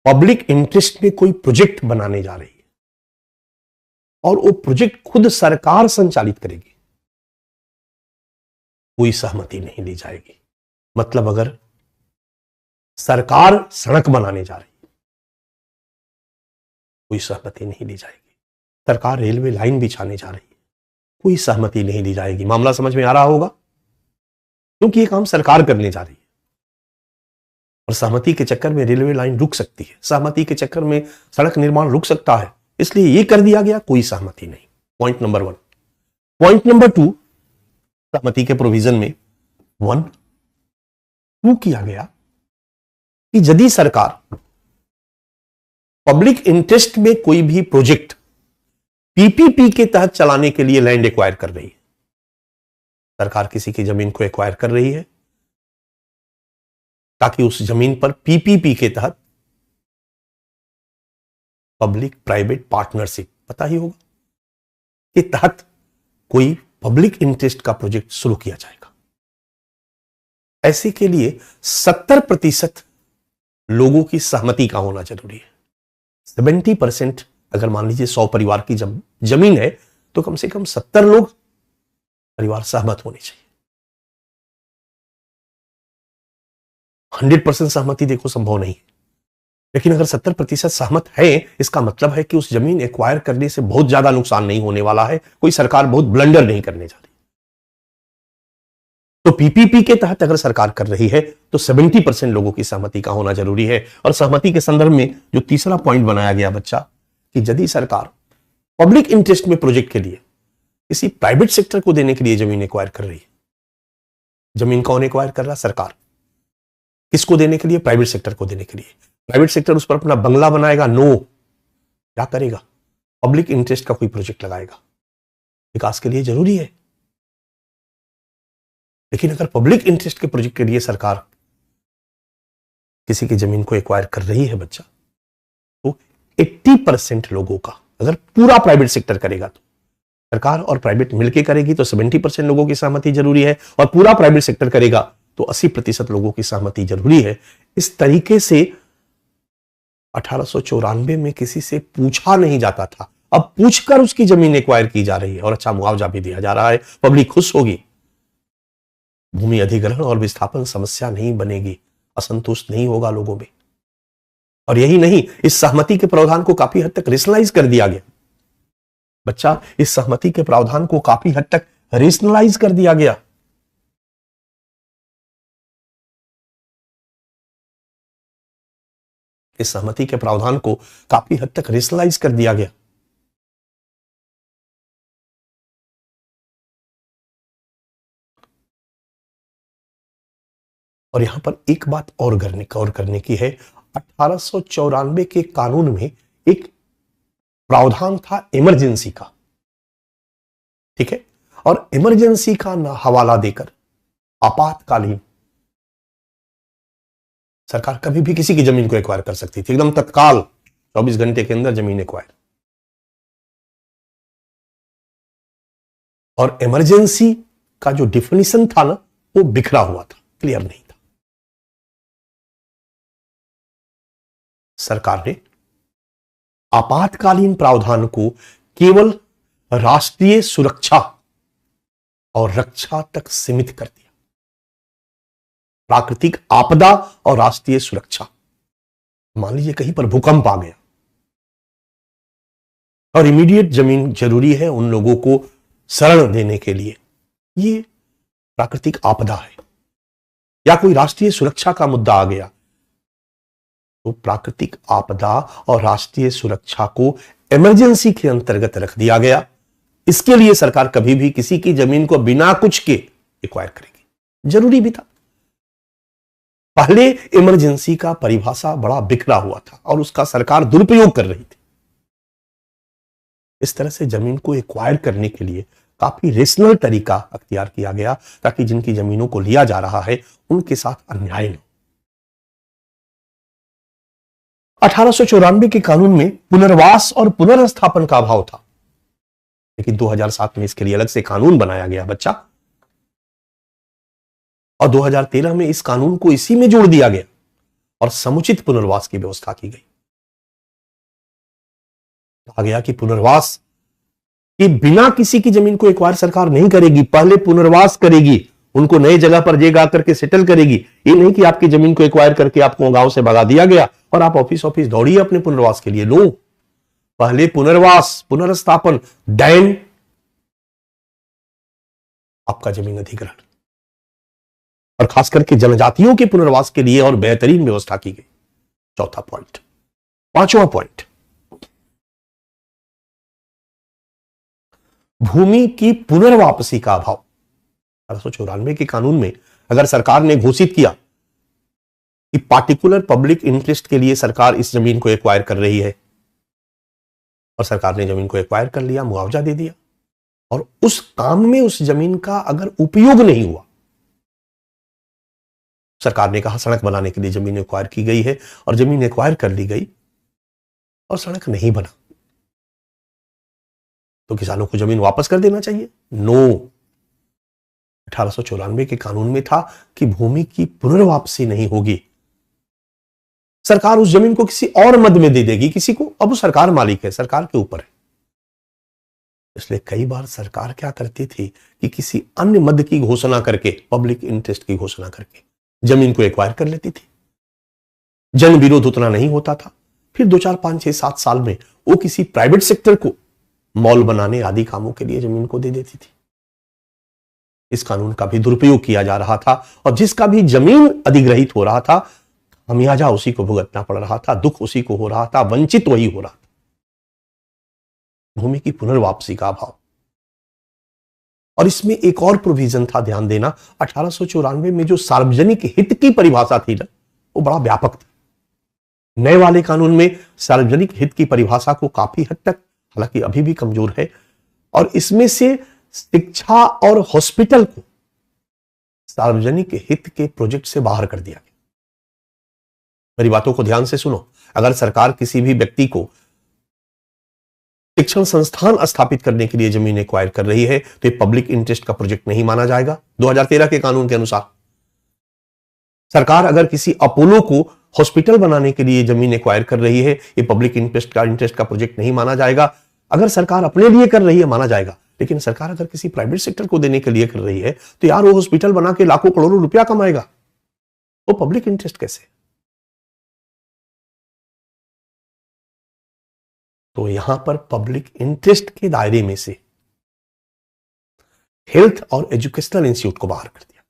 पब्लिक इंटरेस्ट में कोई प्रोजेक्ट बनाने जा रही है और वो प्रोजेक्ट खुद सरकार संचालित करेगी, कोई सहमति नहीं ली जाएगी। मतलब अगर सरकार सड़क बनाने जा रही है, कोई सहमति नहीं ली जाएगी। सरकार रेलवे लाइन बिछाने जा रही है, कोई सहमति नहीं ली जाएगी। मामला समझ में आ रहा होगा, क्योंकि ये काम सरकार करने जा रही है। और सहमति के चक्कर में रेलवे लाइन रुक सकती है, सहमति के चक्कर में सड़क निर्माण रुक सकता है, इसलिए यह कर दिया गया, कोई सहमति नहीं। Point number 1। पॉइंट नंबर 2, सहमति के प्रोविजन में 1(2) किया गया कि यदि सरकार पब्लिक इंटरेस्ट में कोई भी प्रोजेक्ट पीपीपी के तहत चलाने के लिए लैंड एक्वायर कर रही है, सरकार किसी की जमीन को एक्वायर कर रही है ताकि उस जमीन पर पीपीपी के तहत, पब्लिक प्राइवेट पार्टनरशिप पता ही होगा, के तहत कोई पब्लिक इंटरेस्ट का प्रोजेक्ट शुरू किया जाएगा। ऐसे के लिए 70% लोगों की सहमति का होना जरूरी है। 70%, अगर मान लीजिए 100 परिवार की जमीन है तो कम से कम 70 लोग परिवार सहमत होने चाहिए। 100% सहमति देखो संभव नहीं है, लेकिन अगर 70% सहमत है, इसका मतलब है कि उस जमीन एक्वायर करने से बहुत ज्यादा नुकसान नहीं होने वाला है, कोई सरकार बहुत ब्लंडर नहीं करने जा रही। तो पीपीपी के तहत अगर सरकार कर रही है तो 70% लोगों की सहमति का होना जरूरी है। और सहमति के संदर्भ में जो तीसरा पॉइंट बनाया गया बच्चा, कि यदि सरकार पब्लिक इंटरेस्ट में प्रोजेक्ट के लिए किसी प्राइवेट सेक्टर को देने के लिए जमीन एक्वायर कर रही है, जमीन कौन एक्वायर कर रहा? सरकार। किसको देने के लिए? प्राइवेट सेक्टर को देने के लिए। प्राइवेट सेक्टर उस पर अपना बंगला बनाएगा? नो। क्या करेगा? पब्लिक इंटरेस्ट का कोई प्रोजेक्ट लगाएगा, विकास के लिए जरूरी है। लेकिन अगर पब्लिक इंटरेस्ट के प्रोजेक्ट के लिए सरकार किसी की जमीन को एक्वायर कर रही है बच्चा, तो 80% लोगों का, अगर पूरा प्राइवेट सेक्टर करेगा तो सरकार और प्राइवेट मिलकर करेगी तो 70% लोगों की सहमति जरूरी है, और पूरा प्राइवेट सेक्टर करेगा तो 80% लोगों की सहमति जरूरी है। इस तरीके से 1894 में किसी से पूछा नहीं जाता था, अब पूछकर उसकी जमीन एक्वायर की जा रही है और अच्छा मुआवजा भी दिया जा रहा है, पब्लिक खुश होगी, भूमि अधिग्रहण और विस्थापन समस्या नहीं बनेगी, असंतोष नहीं होगा लोगों में। और यही नहीं, इस सहमति के प्रावधान को काफी हद तक रेशनलाइज कर दिया गया बच्चा, इस सहमति के प्रावधान को काफी हद तक रेशनलाइज कर दिया गया। इस सहमति के प्रावधान को काफी हद तक रेशनलाइज कर दिया गया। और यहां पर एक बात और करने की है, 1894 के कानून में एक प्रावधान था इमरजेंसी का, ठीक है, और इमरजेंसी का हवाला देकर आपातकालीन सरकार कभी भी किसी की जमीन को एक्वायर कर सकती थी, एकदम तत्काल 24 घंटे के अंदर जमीन एक्वायर। और इमरजेंसी का जो डिफिनीशन था ना, वो बिखरा हुआ था, क्लियर नहीं था। सरकार ने आपातकालीन प्रावधान को केवल राष्ट्रीय सुरक्षा और रक्षा तक सीमित कर दिया। प्राकृतिक आपदा और राष्ट्रीय सुरक्षा, मान लीजिए कहीं पर भूकंप आ गया और इमीडिएट जमीन जरूरी है उन लोगों को शरण देने के लिए, ये प्राकृतिक आपदा है। या कोई राष्ट्रीय सुरक्षा का मुद्दा आ गया तो प्राकृतिक आपदा और राष्ट्रीय सुरक्षा को इमरजेंसी के अंतर्गत रख दिया गया। इसके लिए सरकार कभी भी किसी की जमीन को बिना कुछ के एक्वायर करेगी, जरूरी भी था। पहले इमरजेंसी का परिभाषा बड़ा बिखरा हुआ था और उसका सरकार दुरुपयोग कर रही थी। इस तरह से जमीन को एक्वायर करने के लिए काफी रेशनल तरीका अख्तियार किया गया ताकि जिनकी जमीनों को लिया जा रहा है उनके साथ अन्याय न हो। 1894 के कानून में पुनर्वास और पुनर्स्थापन का अभाव था, लेकिन 2007 में इसके लिए अलग से कानून बनाया गया बच्चा, और 2013 में इस कानून को इसी में जोड़ दिया गया और समुचित पुनर्वास की व्यवस्था की गई। कहा गया कि पुनर्वास के बिना किसी की जमीन को एक्वायर सरकार नहीं करेगी, पहले पुनर्वास करेगी, उनको नए जगह पर जगह करके सेटल करेगी। ये नहीं कि आपकी जमीन को एक्वायर करके आपको गांव से भगा दिया गया और आप ऑफिस दौड़िए अपने पुनर्वास के लिए। लो, पहले पुनर्वास, पुनर्स्थापन, देन आपका जमीन अधिग्रहण। और खास करके जनजातियों के पुनर्वास के लिए और बेहतरीन व्यवस्था की गई। चौथा पॉइंट। पांचवा पॉइंट, भूमि की पुनर्वापसी का अभाव। 1894 के कानून में अगर सरकार ने घोषित किया कि पार्टिकुलर पब्लिक इंटरेस्ट के लिए सरकार इस जमीन को एक्वायर कर रही है, और सरकार ने जमीन को एक्वायर कर लिया, मुआवजा दे दिया, और उस काम में उस जमीन का अगर उपयोग नहीं हुआ, सरकार ने कहा सड़क बनाने के लिए जमीन एक्वायर की गई है और जमीन एक्वायर कर ली गई और सड़क नहीं बना, तो किसानों को जमीन वापस कर देना चाहिए? नो। 1894 के कानून में था कि भूमि की पुनर्वापसी नहीं होगी, सरकार उस जमीन को किसी और मद में दे देगी, किसी को। अब सरकार मालिक है, सरकार के ऊपर है। इसलिए कई बार सरकार क्या करती थी कि किसी अन्य मद की घोषणा करके, पब्लिक इंटरेस्ट की घोषणा करके जमीन को एक्वायर कर लेती थी। जन विरोध उतना नहीं होता था। फिर 2, 4, 5, 6, 7 साल में वो किसी प्राइवेट सेक्टर को मॉल बनाने आदि कामों के लिए जमीन को दे देती थी। इस कानून का भी दुरुपयोग किया जा रहा था, और जिसका भी जमीन अधिग्रहित हो रहा था, खमियाजा उसी को भुगतना पड़ रहा था, दुख उसी को हो रहा था, वंचित वही हो रहा था। भूमि की पुनर्वापसी का अभाव। और इसमें एक और प्रोविजन था, ध्यान देना, 1894 में जो सार्वजनिक हित की परिभाषा थी ना, वो बड़ा व्यापक थी। नए वाले कानून में सार्वजनिक हित की परिभाषा को काफी हद तक, हालांकि अभी भी कमजोर है, और इसमें से शिक्षा और हॉस्पिटल को सार्वजनिक हित के प्रोजेक्ट से बाहर कर दिया गया। मेरी बातों को ध्यान से सुनो। अगर सरकार किसी भी व्यक्ति को शिक्षण संस्थान स्थापित करने के लिए जमीन एक्वायर कर रही है, तो ये पब्लिक इंटरेस्ट का प्रोजेक्ट नहीं माना जाएगा 2013 के कानून के अनुसार। सरकार अगर किसी अपोलो को हॉस्पिटल बनाने के लिए जमीन एक्वायर कर रही है, ये पब्लिक इंटरेस्ट का प्रोजेक्ट नहीं माना जाएगा। अगर सरकार अपने लिए कर रही है, माना जाएगा, लेकिन सरकार अगर किसी प्राइवेट सेक्टर को देने के लिए कर रही है, तो यार वो हॉस्पिटल बना के लाखों करोड़ों रुपया कमाएगा, वो पब्लिक इंटरेस्ट कैसे? तो यहां पर पब्लिक इंटरेस्ट के दायरे में से हेल्थ और एजुकेशनल इंस्टीट्यूट को बाहर कर दिया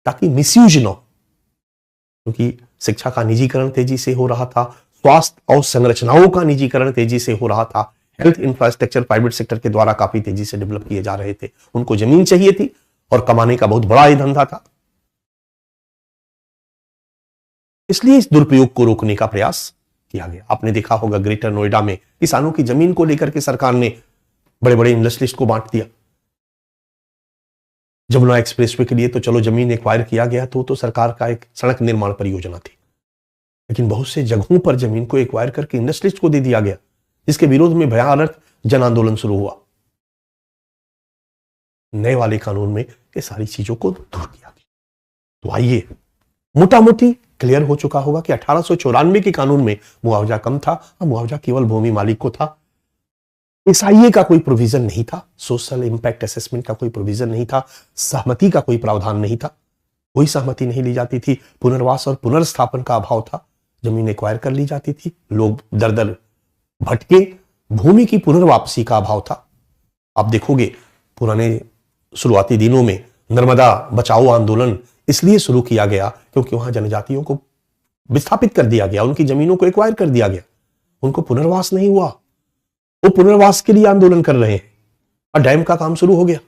ताकि मिसयूज ना हो, क्योंकि शिक्षा का निजीकरण तेजी से हो रहा था, स्वास्थ्य और संरचनाओं का निजीकरण तेजी से हो रहा था, हेल्थ इंफ्रास्ट्रक्चर प्राइवेट सेक्टर के द्वारा काफी तेजी से डेवलप किए जा रहे थे, उनको जमीन चाहिए थी और कमाने का बहुत बड़ा ही धंधा था। इसलिए इस दुरुपयोग को रोकने का प्रयास किया गया। आपने देखा होगा ग्रेटर नोएडा में किसानों की जमीन को लेकर के सरकार ने बड़े बड़े इंडस्ट्रियलिस्ट को बांट दिया। जमुना एक्सप्रेसवे के लिए तो चलो जमीन एक्वायर किया गया, तो सरकार का एक सड़क निर्माण परियोजना थी, लेकिन बहुत से जगहों पर जमीन को एक्वायर करके इंडस्ट्रियलिस्ट को दे दिया गया, जिसके विरोध में भयानक जन आंदोलन शुरू हुआ। नए वाले कानून में ये सारी चीजों को दूर किया गया। तो आइए, मोटा मोटी क्लियर हो चुका होगा कि 1894 के कानून में मुआवजा कम था, मुआवजा केवल भूमि मालिक को था। एसआईए का कोई प्रोविजन नहीं था, सोशल इंपैक्ट असेसमेंट का कोई प्रोविजन नहीं था, सहमति का कोई प्रावधान नहीं था, कोई सहमति नहीं ली जाती थी, पुनर्वास और पुनर्स्थापन का अभाव था, जमीन एक्वायर कर ली जाती थी, लोग दर दर भटके, भूमि की पुनर्वापसी का अभाव था। आप देखोगे पुराने शुरुआती दिनों में नर्मदा बचाओ आंदोलन इसलिए शुरू किया गया क्योंकि वहां जनजातियों को विस्थापित कर दिया गया, उनकी जमीनों को एक्वायर कर दिया गया, उनको पुनर्वास नहीं हुआ, वो पुनर्वास के लिए आंदोलन कर रहे हैं और डैम का काम शुरू हो गया।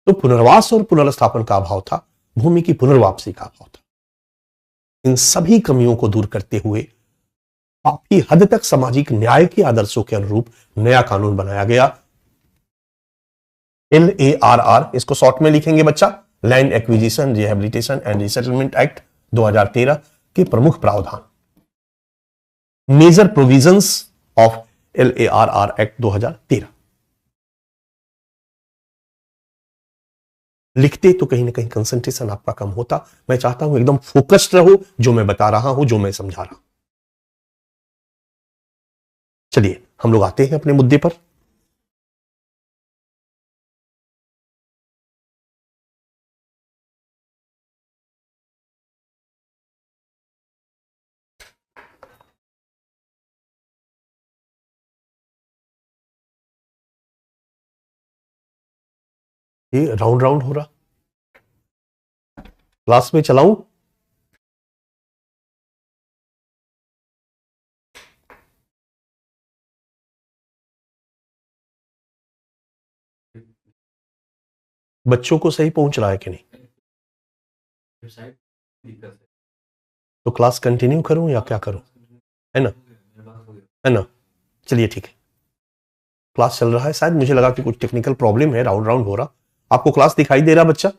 तो पुनर्वास और पुनर्स्थापन का अभाव था, भूमि की पुनर्वापसी का अभाव था। इन सभी कमियों को दूर करते हुए काफी हद तक सामाजिक न्याय के आदर्शों के अनुरूप नया कानून बनाया गया, LARR, इसको शॉर्ट में लिखेंगे बच्चा, land acquisition rehabilitation and resettlement act 2013 के प्रमुख प्रावधान, major provisions of LARR act 2013। लिखते तो कहीं ना कहीं कंसंट्रेशन आपका कम होता। मैं चाहता हूं एकदम फोकस्ड रहो, जो मैं बता रहा हूं, जो मैं समझा रहा हूं। चलिए हम लोग आते हैं अपने मुद्दे पर। ये राउंड राउंड हो रहा, क्लास में चलाऊं? बच्चों को सही पहुंच रहा है कि नहीं? तो क्लास कंटिन्यू करूं या क्या करूं? है ना? है ना? चलिए ठीक है, क्लास चल रहा है। शायद मुझे लगा कि कुछ टेक्निकल प्रॉब्लम है, राउंड राउंड हो रहा। आपको क्लास दिखाई दे रहा बच्चा?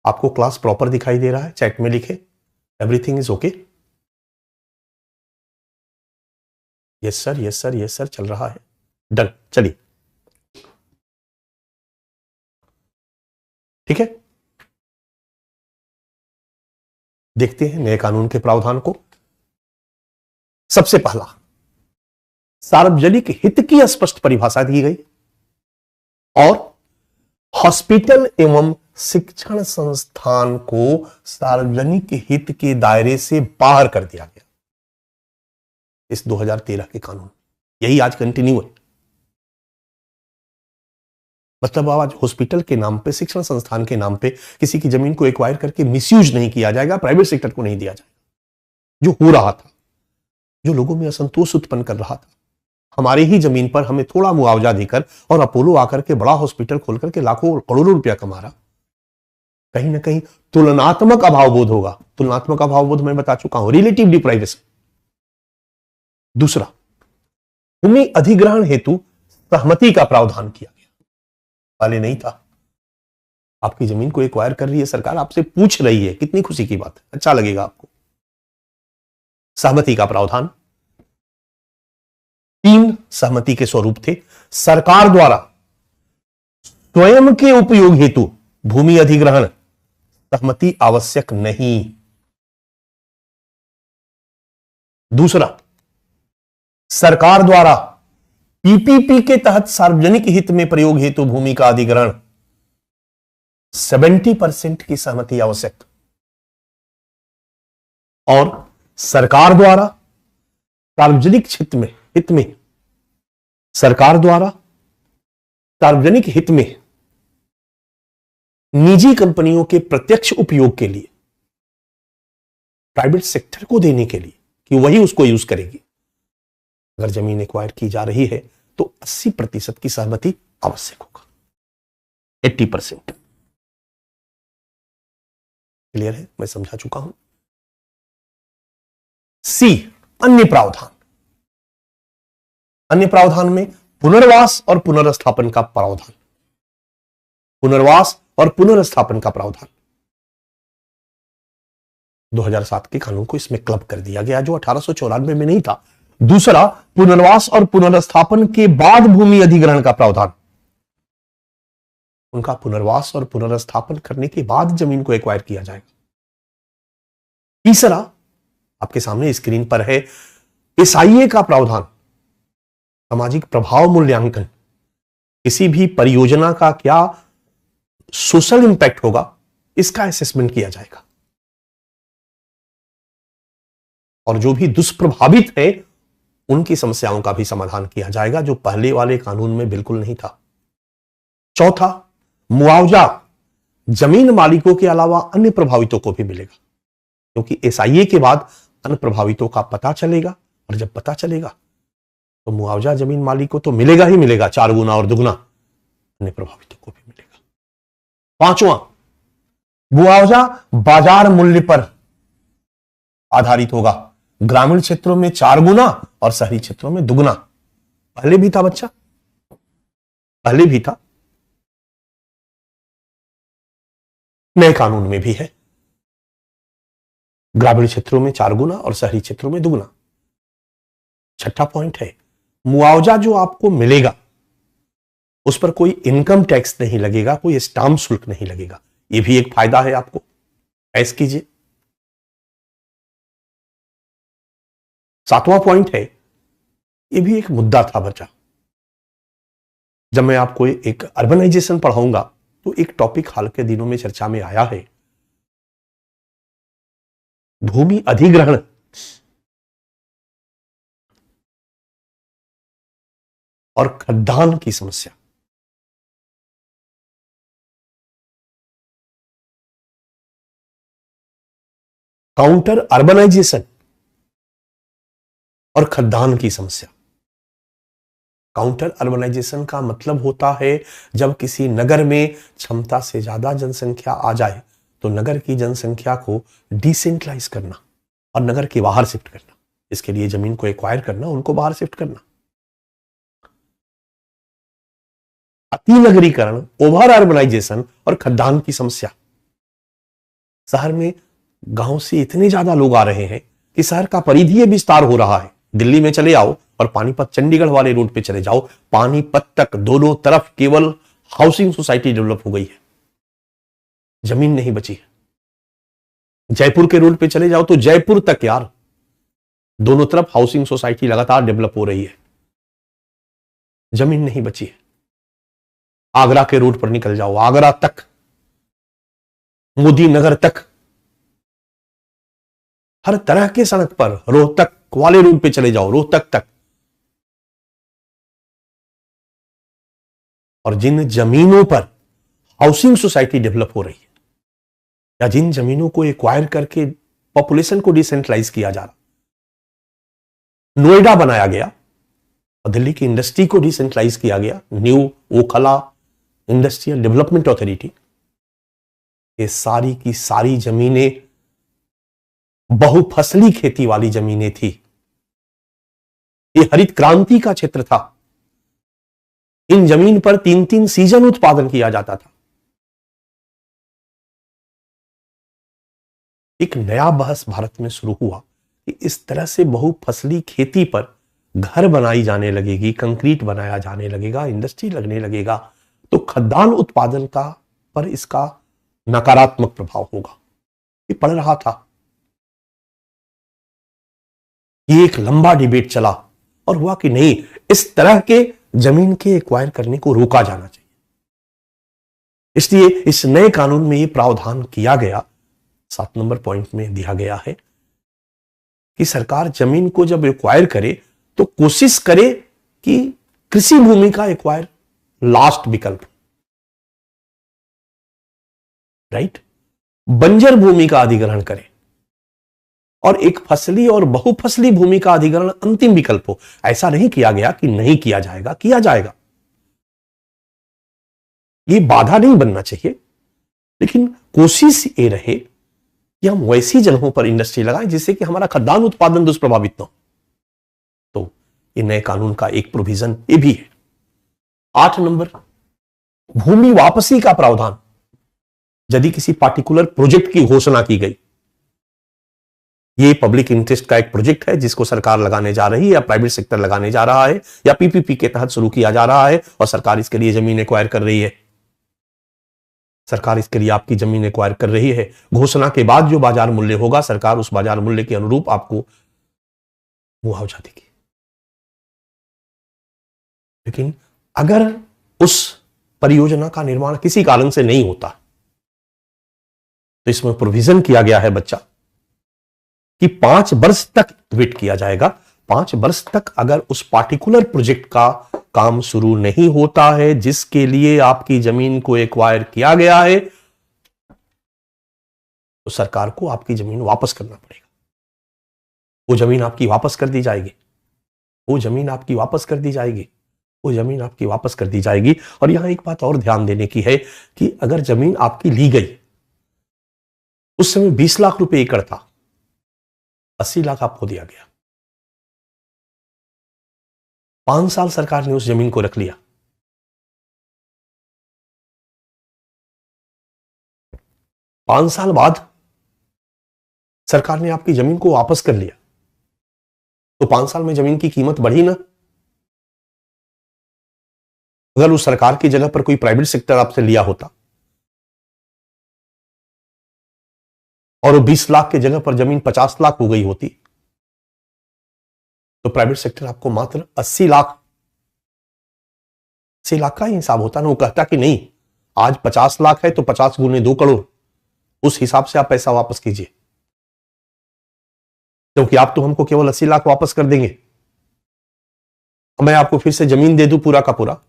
आपको क्लास प्रॉपर दिखाई दे रहा है? चैट में लिखे everything is okay. Yes sir, yes sir, yes sir, चल रहा है। डन, चलिए ठीक है, देखते हैं नए कानून के प्रावधान को। सबसे पहला, सार्वजनिक हित की स्पष्ट परिभाषा दी गई और हॉस्पिटल एवं शिक्षण संस्थान को सार्वजनिक हित के दायरे से बाहर कर दिया गया इस 2013 के कानून। यही आज कंटिन्यू है। मतलब आज हॉस्पिटल के नाम पे, शिक्षण संस्थान के नाम पे किसी की जमीन को एक्वायर करके मिसयूज नहीं किया जाएगा, प्राइवेट सेक्टर को नहीं दिया जाएगा। जो हो रहा था, जो लोगों में असंतोष उत्पन्न कर रहा था, हमारे ही जमीन पर हमें थोड़ा मुआवजा देकर और अपोलो आकर के बड़ा हॉस्पिटल खोल करके लाखों करोड़ों रुपया कमा रहा, कहीं ना कहीं तुलनात्मक अभाव बोध होगा। तुलनात्मक अभाव बोध मैं बता चुका हूं, रिलेटिव डिप्राइवेशन। दूसरा, भूमि अधिग्रहण हेतु सहमति का प्रावधान किया गया, पहले नहीं था। आपकी जमीन को एक्वायर कर रही है सरकार, आपसे पूछ रही है, कितनी खुशी की बात है, अच्छा लगेगा आपको। सहमति का प्रावधान, 3 सहमति के स्वरूप थे। सरकार द्वारा स्वयं के उपयोग हेतु भूमि अधिग्रहण सहमति आवश्यक नहीं। दूसरा, सरकार द्वारा पीपीपी के तहत सार्वजनिक हित में प्रयोग हेतु भूमि का अधिग्रहण 70% की सहमति आवश्यक। और सरकार द्वारा सार्वजनिक हित में सरकार द्वारा सार्वजनिक हित में निजी कंपनियों के प्रत्यक्ष उपयोग के लिए, प्राइवेट सेक्टर को देने के लिए कि वही उसको यूज करेगी, अगर जमीन एक्वायर की जा रही है तो 80% की सहमति आवश्यक होगा। 80%। क्लियर है? मैं समझा चुका हूं। सी, अन्य प्रावधान। अन्य प्रावधान में पुनर्वास और पुनर्स्थापन का प्रावधान। पुनर्वास और पुनर्स्थापन का प्रावधान 2007 के कानून को इसमें क्लब कर दिया गया, जो 1894 में नहीं था। दूसरा, पुनर्वास और पुनर्स्थापन के बाद भूमि अधिग्रहण का प्रावधान। उनका पुनर्वास और पुनर्स्थापन करने के बाद जमीन को एक्वायर किया जाएगा। तीसरा, आपके सामने स्क्रीन पर है, एसआईए का प्रावधान, सामाजिक प्रभाव मूल्यांकन। किसी भी परियोजना का क्या सोशल इंपैक्ट होगा, इसका असेसमेंट किया जाएगा। और जो भी दुष्प्रभावित है उनकी समस्याओं का भी समाधान किया जाएगा, जो पहले वाले कानून में बिल्कुल नहीं था। चौथा, मुआवजा जमीन मालिकों के अलावा अन्य प्रभावितों को भी मिलेगा, क्योंकि एसआईए के बाद अन्य प्रभावितों का पता चलेगा, और जब पता चलेगा तो मुआवजा जमीन मालिक को तो मिलेगा ही मिलेगा, 4 गुना और दुगना अन्य प्रभावितों को भी मिलेगा। पांचवा, मुआवजा बाजार मूल्य पर आधारित होगा, ग्रामीण क्षेत्रों में 4 गुना और शहरी क्षेत्रों में दुगना। पहले भी था बच्चा, पहले भी था, नए कानून में भी है। ग्रामीण क्षेत्रों में 4 गुना और शहरी क्षेत्रों में दुगना। छठा पॉइंट है, मुआवजा जो आपको मिलेगा उस पर कोई इनकम टैक्स नहीं लगेगा, कोई स्टाम्प शुल्क नहीं लगेगा। यह भी एक फायदा है आपको, ऐस कीजिए। 7वां पॉइंट है, यह भी एक मुद्दा था बच्चा, जब मैं आपको एक अर्बनाइजेशन पढ़ाऊंगा तो एक टॉपिक हाल के दिनों में चर्चा में आया है, भूमि अधिग्रहण और खदान की समस्या। काउंटर अर्बनाइजेशन और खद्दान की समस्या। काउंटर अर्बनाइजेशन का मतलब होता है जब किसी नगर में क्षमता से ज्यादा जनसंख्या आ जाए तो नगर की जनसंख्या को डिसेंट्रलाइज करना और नगर के बाहर शिफ्ट करना, इसके लिए जमीन को एक्वायर करना, उनको बाहर शिफ्ट करना। अतिनगरीकरण, ओवर अर्बनाइजेशन और खद्दान की समस्या। शहर में गांव से इतने ज्यादा लोग आ रहे हैं कि शहर का परिधीय विस्तार हो रहा है। दिल्ली में चले आओ और पानीपत चंडीगढ़ वाले रोड पे चले जाओ, पानीपत तक दोनों तरफ केवल हाउसिंग सोसाइटी डेवलप हो गई है, जमीन नहीं बची है। जयपुर के रोड पे चले जाओ तो जयपुर तक यार दोनों तरफ हाउसिंग सोसाइटी लगातार डेवलप हो रही है, जमीन नहीं बची है। आगरा के रोड पर निकल जाओ, आगरा तक, मोदी नगर तक, हर तरह के सड़क पर, रोहतक वाले रोड पे चले जाओ, रोहतक तक। और जिन जमीनों पर हाउसिंग सोसाइटी डेवलप हो रही है या जिन जमीनों को एक्वायर करके पॉपुलेशन को डिसेंट्रलाइज किया जा रहा, नोएडा बनाया गया और दिल्ली की इंडस्ट्री को डिसेंट्रलाइज किया गया, new Okhla industrial development authority. ये सारी की सारी जमीनें बहुफसली खेती वाली जमीनें थी। ये हरित क्रांति का क्षेत्र था। इन जमीन पर 3-3 सीजन उत्पादन किया जाता था। एक नया बहस भारत में शुरू हुआ कि इस तरह से बहुफसली खेती पर घर बनाई जाने लगेगी, कंक्रीट बनाया जाने लगेगा, इंडस्ट्री लगने लगेगा, तो खद्दान उत्पादन का पर इसका नकारात्मक प्रभाव होगा। ये पढ़ रहा था। ये एक लंबा डिबेट चला और हुआ कि नहीं, इस तरह के जमीन के एक्वायर करने को रोका जाना चाहिए। इसलिए इस नए कानून में यह प्रावधान किया गया, 7 नंबर पॉइंट में दिया गया है कि सरकार जमीन को जब एक्वायर करे तो कोशिश करे कि कृषि भूमि का एक्वायर लास्ट विकल्प, राइट, बंजर भूमि का अधिग्रहण करे और एक फसली और बहुफसली भूमि का अधिग्रहण अंतिम विकल्प हो। ऐसा नहीं किया गया कि नहीं किया जाएगा, किया जाएगा। यह बाधा नहीं बनना चाहिए, लेकिन कोशिश ये रहे कि हम वैसी जगहों पर इंडस्ट्री लगाएं जिससे कि हमारा खद्दान उत्पादन दुष्प्रभावित न हो। तो ये नए कानून का एक प्रोविजन ये भी है। 8 नंबर, भूमि वापसी का प्रावधान। यदि किसी पार्टिकुलर प्रोजेक्ट की घोषणा की गई, ये पब्लिक इंटरेस्ट का एक प्रोजेक्ट है जिसको सरकार लगाने जा रही है या प्राइवेट सेक्टर लगाने जा रहा है या पीपीपी के तहत शुरू किया जा रहा है और सरकार इसके लिए जमीन एक्वायर कर रही है, सरकार इसके लिए आपकी जमीन एक्वायर कर रही है। घोषणा के बाद जो बाजार मूल्य होगा, सरकार उस बाजार मूल्य के अनुरूप आपको मुआवजा देगी। लेकिन अगर उस परियोजना का निर्माण किसी कारण से नहीं होता तो इसमें प्रोविजन किया गया है बच्चा कि 5 वर्ष तक वेट किया जाएगा। 5 वर्ष तक अगर उस पार्टिकुलर प्रोजेक्ट का काम शुरू नहीं होता है जिसके लिए आपकी जमीन को एक्वायर किया गया है, तो सरकार को आपकी जमीन वापस करना पड़ेगा। वो जमीन आपकी वापस कर दी जाएगी, वो जमीन आपकी वापस कर दी जाएगी, वो जमीन आपकी वापस कर दी जाएगी। और यहां एक बात और ध्यान देने की है कि अगर जमीन आपकी ली गई, उस समय 20 लाख रुपए एकड़ था, 80 लाख आपको दिया गया, 5 साल सरकार ने उस जमीन को रख लिया। 5 साल बाद सरकार ने आपकी जमीन को वापस कर लिया, तो 5 साल में जमीन की कीमत बढ़ी ना? अगर उस सरकार की जगह पर कोई प्राइवेट सेक्टर आपसे लिया होता और वो 20 लाख की जगह पर जमीन 50 लाख हो गई होती, तो प्राइवेट सेक्टर आपको मात्र 80 लाख का ही हिसाब होता ना। वो कहता कि नहीं, आज 50 लाख है तो 50 गुने 2 करोड़, उस हिसाब से आप पैसा वापस कीजिए, क्योंकि आप तो हमको केवल 80 लाख वापस कर देंगे, मैं आपको फिर से जमीन दे दूं पूरा का पूरा,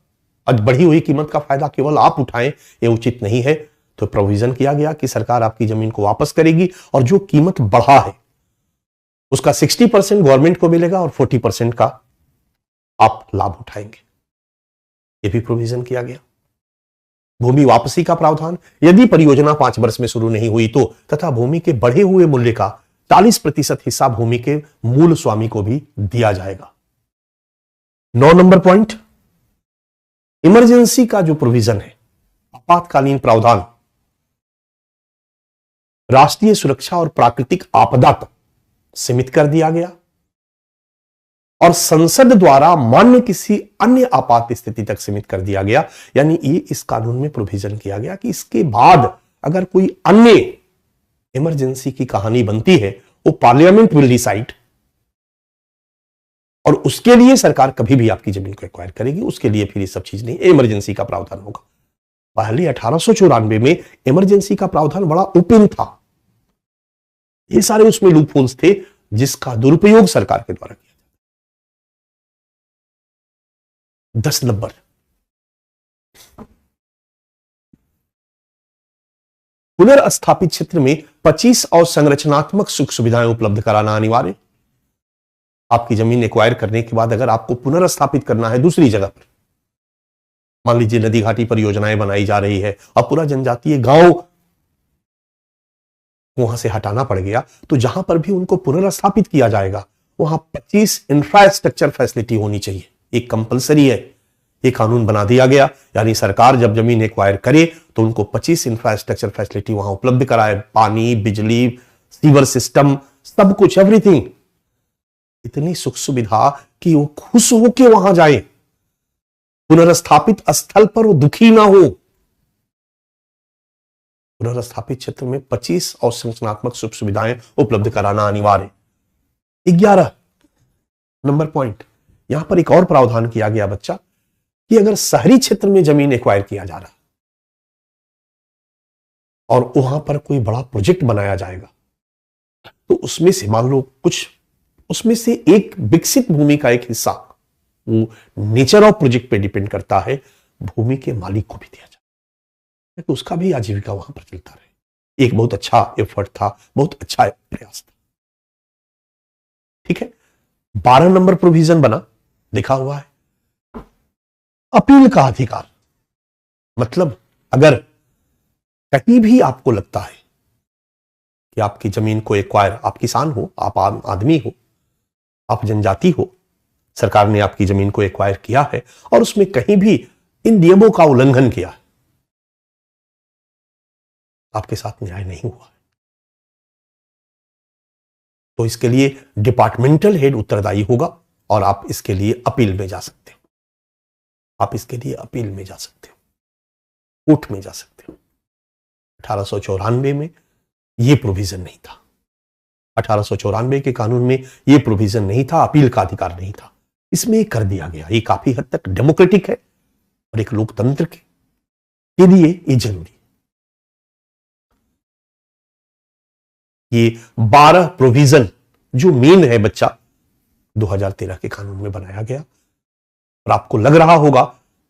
आज बढ़ी हुई कीमत का फायदा केवल आप उठाएं, यह उचित नहीं है। तो प्रोविजन किया गया कि सरकार आपकी जमीन को वापस करेगी और जो कीमत बढ़ा है उसका 60% गवर्नमेंट को मिलेगा और 40% का आप लाभ उठाएंगे। यह भी प्रोविजन किया गया। भूमि वापसी का प्रावधान, यदि परियोजना 5 वर्ष में शुरू नहीं हुई तो तथा भूमि के बढ़े हुए मूल्य का 40% हिस्सा भूमि के मूल स्वामी को भी दिया जाएगा। 9 नंबर पॉइंट, इमरजेंसी का जो प्रोविजन है, आपातकालीन प्रावधान, राष्ट्रीय सुरक्षा और प्राकृतिक आपदा तक सीमित कर दिया गया और संसद द्वारा मान्य किसी अन्य आपात स्थिति तक सीमित कर दिया गया। यानी ये इस कानून में प्रोविजन किया गया कि इसके बाद अगर कोई अन्य इमरजेंसी की कहानी बनती है वो पार्लियामेंट विल डिसाइड और उसके लिए सरकार कभी भी आपकी जमीन को एक्वायर करेगी। उसके लिए फिर ये सब चीज नहीं, इमरजेंसी का प्रावधान होगा। पहले 1894 में इमरजेंसी का प्रावधान बड़ा ओपन था, ये सारे उसमें लूपहोल्स थे जिसका दुरुपयोग सरकार के द्वारा किया। 10 नंबर, पुनर्स्थापित क्षेत्र में 25 और संरचनात्मक सुख सुविधाएं उपलब्ध कराना अनिवार्य। आपकी जमीन एक्वायर करने के बाद अगर आपको पुनर्स्थापित करना है दूसरी जगह पर, मान लीजिए नदी घाटी परियोजनाएं बनाई जा रही है, अब पूरा जनजातीय गांव वहां से हटाना पड़ गया, तो जहां पर भी उनको पुनर्स्थापित किया जाएगा वहां 25 इंफ्रास्ट्रक्चर फैसिलिटी होनी चाहिए। एक कंपलसरी है, ये कानून बना दिया गया। यानी सरकार जब जमीन एक्वायर करे तो उनको 25 इंफ्रास्ट्रक्चर फैसिलिटी वहां उपलब्ध कराए, पानी, बिजली, सीवर सिस्टम, सब कुछ, एवरीथिंग, इतनी सुख सुविधा कि वो खुश होके वहां जाए, पुनर्स्थापित स्थल पर वो दुखी ना हो। पुनर्स्थापित क्षेत्र में 25 और संरचनात्मक सुख सुविधाएं उपलब्ध कराना अनिवार्य। 11 नंबर पॉइंट, यहां पर एक और प्रावधान किया गया बच्चा कि अगर शहरी क्षेत्र में जमीन एक्वायर किया जा रहा और वहां पर कोई बड़ा प्रोजेक्ट बनाया जाएगा तो उसमें से मान लो कुछ, उसमें से एक विकसित भूमि का एक हिस्सा वो नेचर ऑफ प्रोजेक्ट पे डिपेंड करता है, भूमि के मालिक को भी दिया जाए तो उसका भी आजीविका वहां पर चलता रहे। एक बहुत अच्छा एफर्ट था, बहुत अच्छा प्रयास था। ठीक है। 12 नंबर प्रोविजन बना, लिखा हुआ है अपील का अधिकार। मतलब अगर कहीं भी आपको लगता है कि आपकी जमीन को एक्वायर, आप किसान हो, आप आम आदमी हो, आप जनजाति हो, सरकार ने आपकी जमीन को एक्वायर किया है और उसमें कहीं भी इन नियमों का उल्लंघन किया है, आपके साथ न्याय नहीं हुआ है, तो इसके लिए डिपार्टमेंटल हेड उत्तरदायी होगा और आप इसके लिए अपील में जा सकते हो। आप इसके लिए अपील में जा सकते हो, कोर्ट में जा सकते हो। 1894 में यह प्रोविजन नहीं था। 1894 के कानून में यह प्रोविजन नहीं था, अपील का अधिकार नहीं था। इसमें कर दिया गया। ये काफी हद तक डेमोक्रेटिक है और एक लोकतंत्र के लिए ये जरूरी है। ये 12 प्रोविजन जो मेन है बच्चा 2013 के कानून में बनाया गया और आपको लग रहा होगा